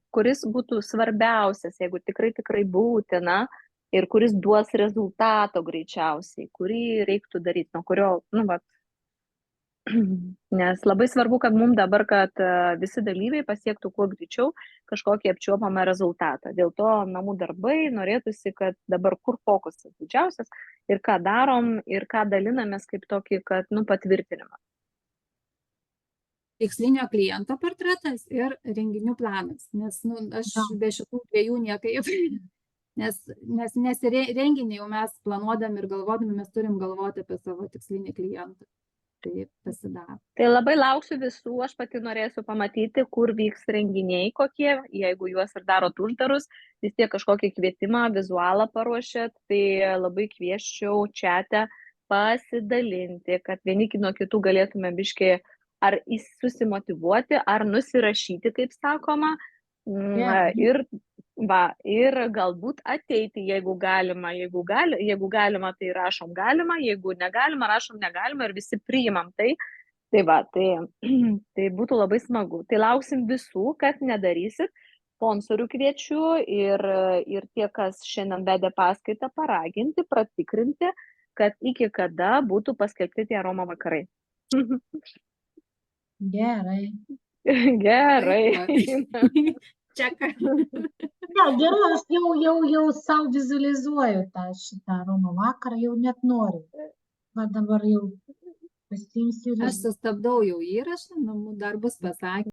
kuris būtų svarbiausias, jeigu tikrai būtina ir kuris duos rezultato greičiausiai, kurį reiktų daryti, nuo kurio, nes labai svarbu, kad mums dabar, kad visi dalyviai pasiektų kuo greičiau kažkokį apčiuopamą rezultatą. Dėl to namų darbai norėtųsi, kad dabar kur fokusas didžiausias ir ką darom ir ką dalinamės kaip tokį, kad patvirtinimą. Tikslinio kliento portretas ir renginių planas, nes aš be šitų dviejų niekaip, nes renginį jau mes planuodami ir galvodami, mes turim galvoti apie savo tikslinį klientą. Tai pasidaro. Tai labai lauksiu visų, aš pati norėsiu pamatyti, kur vyks renginiai kokie, jeigu juos ir darot uždarus, vis tiek kažkokį kvietimą, vizualą paruošėt, tai labai kvieščiau čiate pasidalinti, kad vieni nuo kitų galėtume biškį ar susimotyvuoti, ar nusirašyti, kaip sakoma, ir galbūt ateiti, jeigu galima, jeigu galima, tai rašom galima, jeigu negalima, rašom negalima ir visi priimam tai. Tai būtų labai smagu. Tai lauksim visų, kad nedarysit. Sponsorių kviečiu ir tie, kas šiandien vedė paskaitą, paraginti, pratikrinti, kad iki kada būtų paskelbti tie aroma vakarai. Gerai. Čeka. Gerai, aš jau savo vizualizuoju šitą aroma vakarą, jau net noriu. Va dabar jau pasiimsiu. Aš sustabdau jau įrašą, namų darbus pasakė.